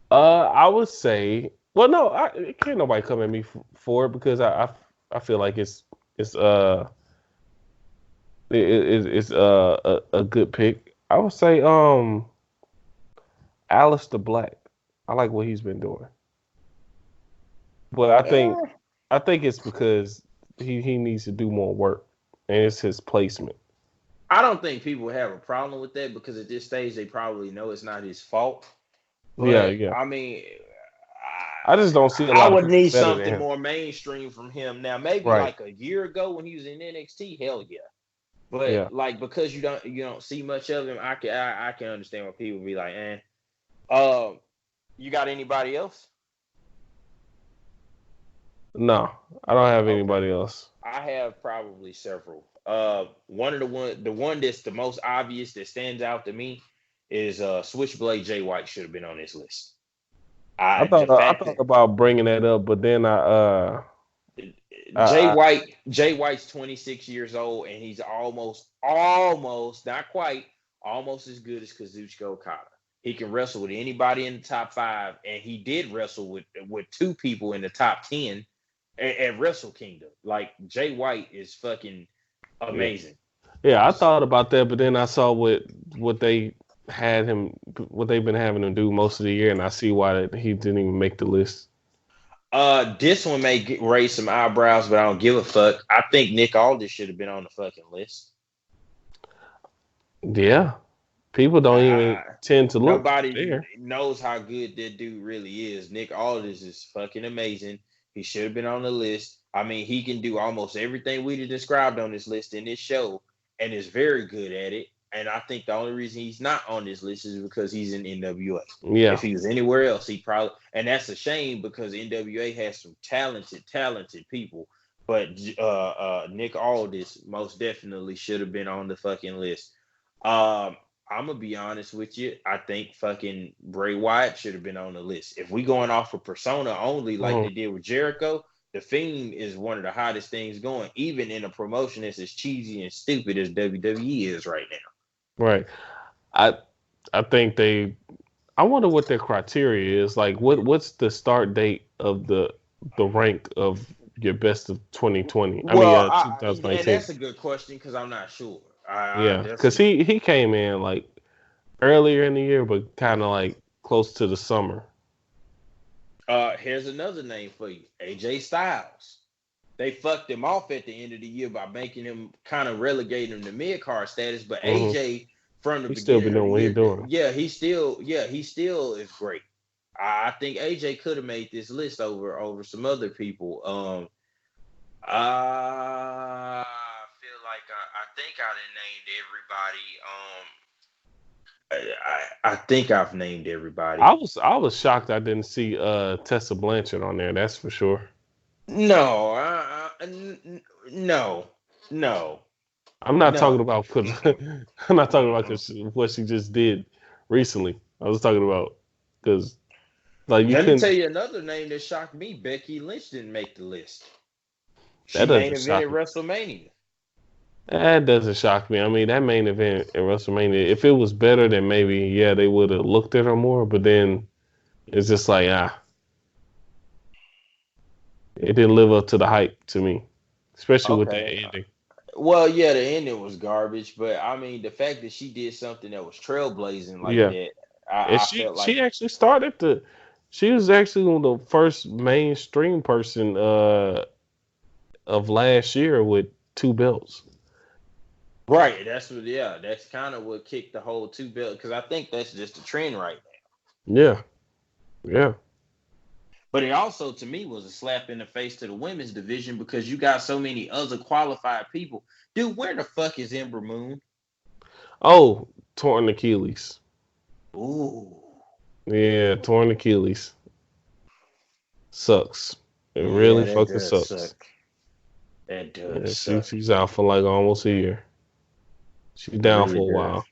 I would say, well, no, can't nobody come at me for it because I feel like it's a good pick. I would say Aleister Black. I like what he's been doing, but I think it's because he needs to do more work, and it's his placement. I don't think people have a problem with that because at this stage they probably know it's not his fault. But, Yeah. I mean, I just don't see a lot. I would need something more mainstream from him now. Maybe right. like a year ago when he was in NXT, hell yeah. But like because you don't see much of him, I can understand why people be like, you got anybody else? No, I don't have anybody else. I have probably several. One of the one that's the most obvious that stands out to me is Switchblade Jay White should have been on this list. I thought about bringing that up, but then Jay White's 26 years old and he's almost not quite almost as good as Kazuchika Okada. He can wrestle with anybody in the top 5, and he did wrestle with 2 people in the top 10 at Wrestle Kingdom. Like Jay White is fucking amazing. Yeah, I thought about that, but then I saw what they've been having him do most of the year, and I see why he didn't even make the list. This one may raise some eyebrows, but I don't give a fuck. I think Nick Aldis should have been on the fucking list. Yeah. People don't even tend to look. Nobody knows how good that dude really is. Nick Aldis is fucking amazing. He should have been on the list. I mean, he can do almost everything we described on this list in this show and is very good at it. And I think the only reason he's not on this list is because he's in NWA. Yeah. If he was anywhere else, he probably, and that's a shame because NWA has some talented people. But Nick Aldis most definitely should have been on the fucking list. I'm gonna be honest with you. I think fucking Bray Wyatt should have been on the list. If we going off of persona only, like they did with Jericho, the Fiend is one of the hottest things going, even in a promotion that's as cheesy and stupid as WWE is right now. Right. I think I wonder what their criteria is. Like, what's the start date of the rank of your best of 2020? 2019. And that's a good question because I'm not sure. Because he came in like earlier in the year, but kind of like close to the summer. Here's another name for you, AJ Styles. They fucked him off at the end of the year by making him kind of relegate him to mid-card status, but AJ from the beginning still been doing what he's doing. Yeah, he still is great. I think AJ could have made this list over some other people. I feel like I think I done named everybody. I think I've named everybody. I was shocked I didn't see Tessa Blanchard on there. That's for sure. No. I'm not talking about I'm not talking about what she just did recently. I was talking about because like you Let me tell couldn't. you another name that shocked me. Becky Lynch didn't make the list. That She main doesn't shock evented me. WrestleMania. That doesn't shock me. I mean, that main event in WrestleMania, if it was better, then maybe yeah they would have looked at her more. But then it's just like it didn't live up to the hype to me, especially with that Okay. ending. Well, yeah, the ending was garbage, but I mean, the fact that she did something that was trailblazing like Yeah, that, and I she felt like she actually started the. She was actually one of the first mainstream person of last year with 2 belts. right. That's kind of what kicked the whole two belt because I think that's just a trend right now. Yeah, yeah. But it also, to me, was a slap in the face to the women's division because you got so many other qualified people. Dude, where the fuck is Ember Moon? Oh, torn Achilles. Ooh, Yeah, torn Achilles. Sucks. It yeah, really that fucking does sucks. suck. That does Yeah, suck. she's out for like almost a year. She's It down really for a does. while.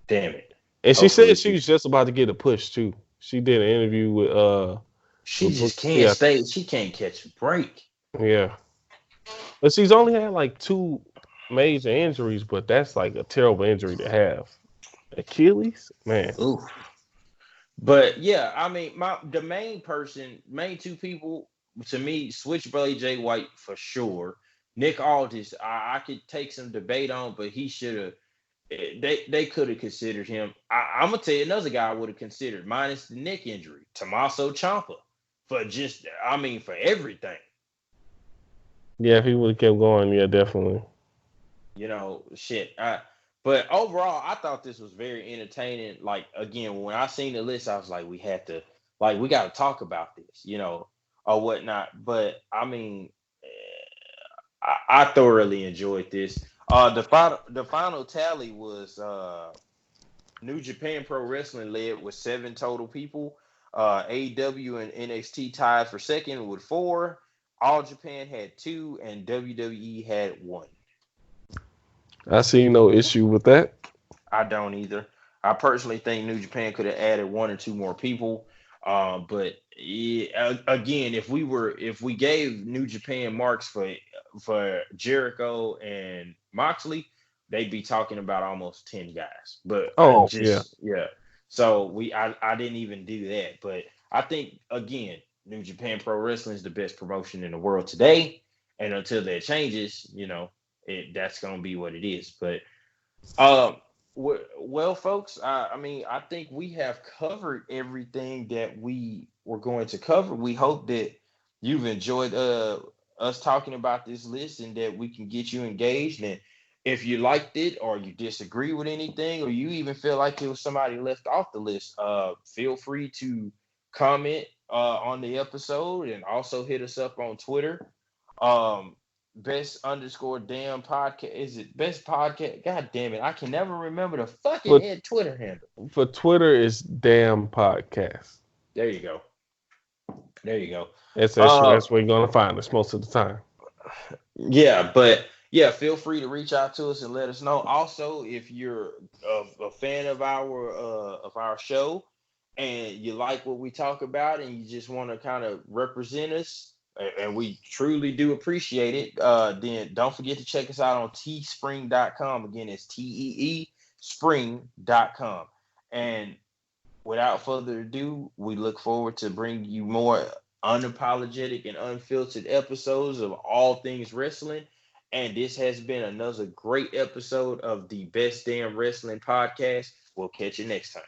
Damn it. And she Hopefully said she she was just about to get a push too. She did an interview she with Book. just can't Yeah, stay. She can't catch a break. yeah. But she's only had like 2 major injuries, but that's like a terrible injury to have. Achilles, man. Ooh. But yeah, I mean, the main two people to me, Switchblade Jay White for sure. Nick Aldis, I could take some debate on, but he should have. They could have considered him. I'm gonna tell you another guy I would have considered, minus the neck injury, Tommaso Ciampa, for just, I mean, for everything. Yeah, if he would have kept going, yeah, definitely. Shit. But overall, I thought this was very entertaining. Like again, when I seen the list, I was like, we got to talk about this, or whatnot. But I mean, I thoroughly enjoyed this. The final tally was New Japan Pro Wrestling led with 7 total people. AEW and NXT tied for second with 4. All Japan had 2, and WWE had 1. I see no issue with that. I don't either. I personally think New Japan could have added 1 or 2 more people. But yeah, again, if we gave New Japan marks for Jericho and Moxley, they'd be talking about almost 10 guys. But I Oh, yeah. just yeah. So I didn't even do that. But I think again, New Japan Pro Wrestling is the best promotion in the world today. And until that changes, that's gonna be what it is. But um, well, folks, I mean, I think we have covered everything that we were going to cover. We hope that you've enjoyed us talking about this list and that we can get you engaged. And if you liked it or you disagree with anything or you even feel like there was somebody left off the list, feel free to comment on the episode and also hit us up on Twitter. Um, best underscore damn podcast. Is it best podcast? God damn it. I can never remember the fucking For Twitter handle. for Twitter, it's damn podcast. There you go. There you go. Uh That's where you're gonna find us most of the time. yeah, but yeah, feel free to reach out to us and let us know. Also, if you're a fan of our show and you like what we talk about and you just want to kind of represent us, and we truly do appreciate it, then don't forget to check us out on teespring.com. Again, it's TEE spring.com. And without further ado, we look forward to bringing you more unapologetic and unfiltered episodes of all things wrestling. And this has been another great episode of the Best Damn Wrestling Podcast. We'll catch you next time.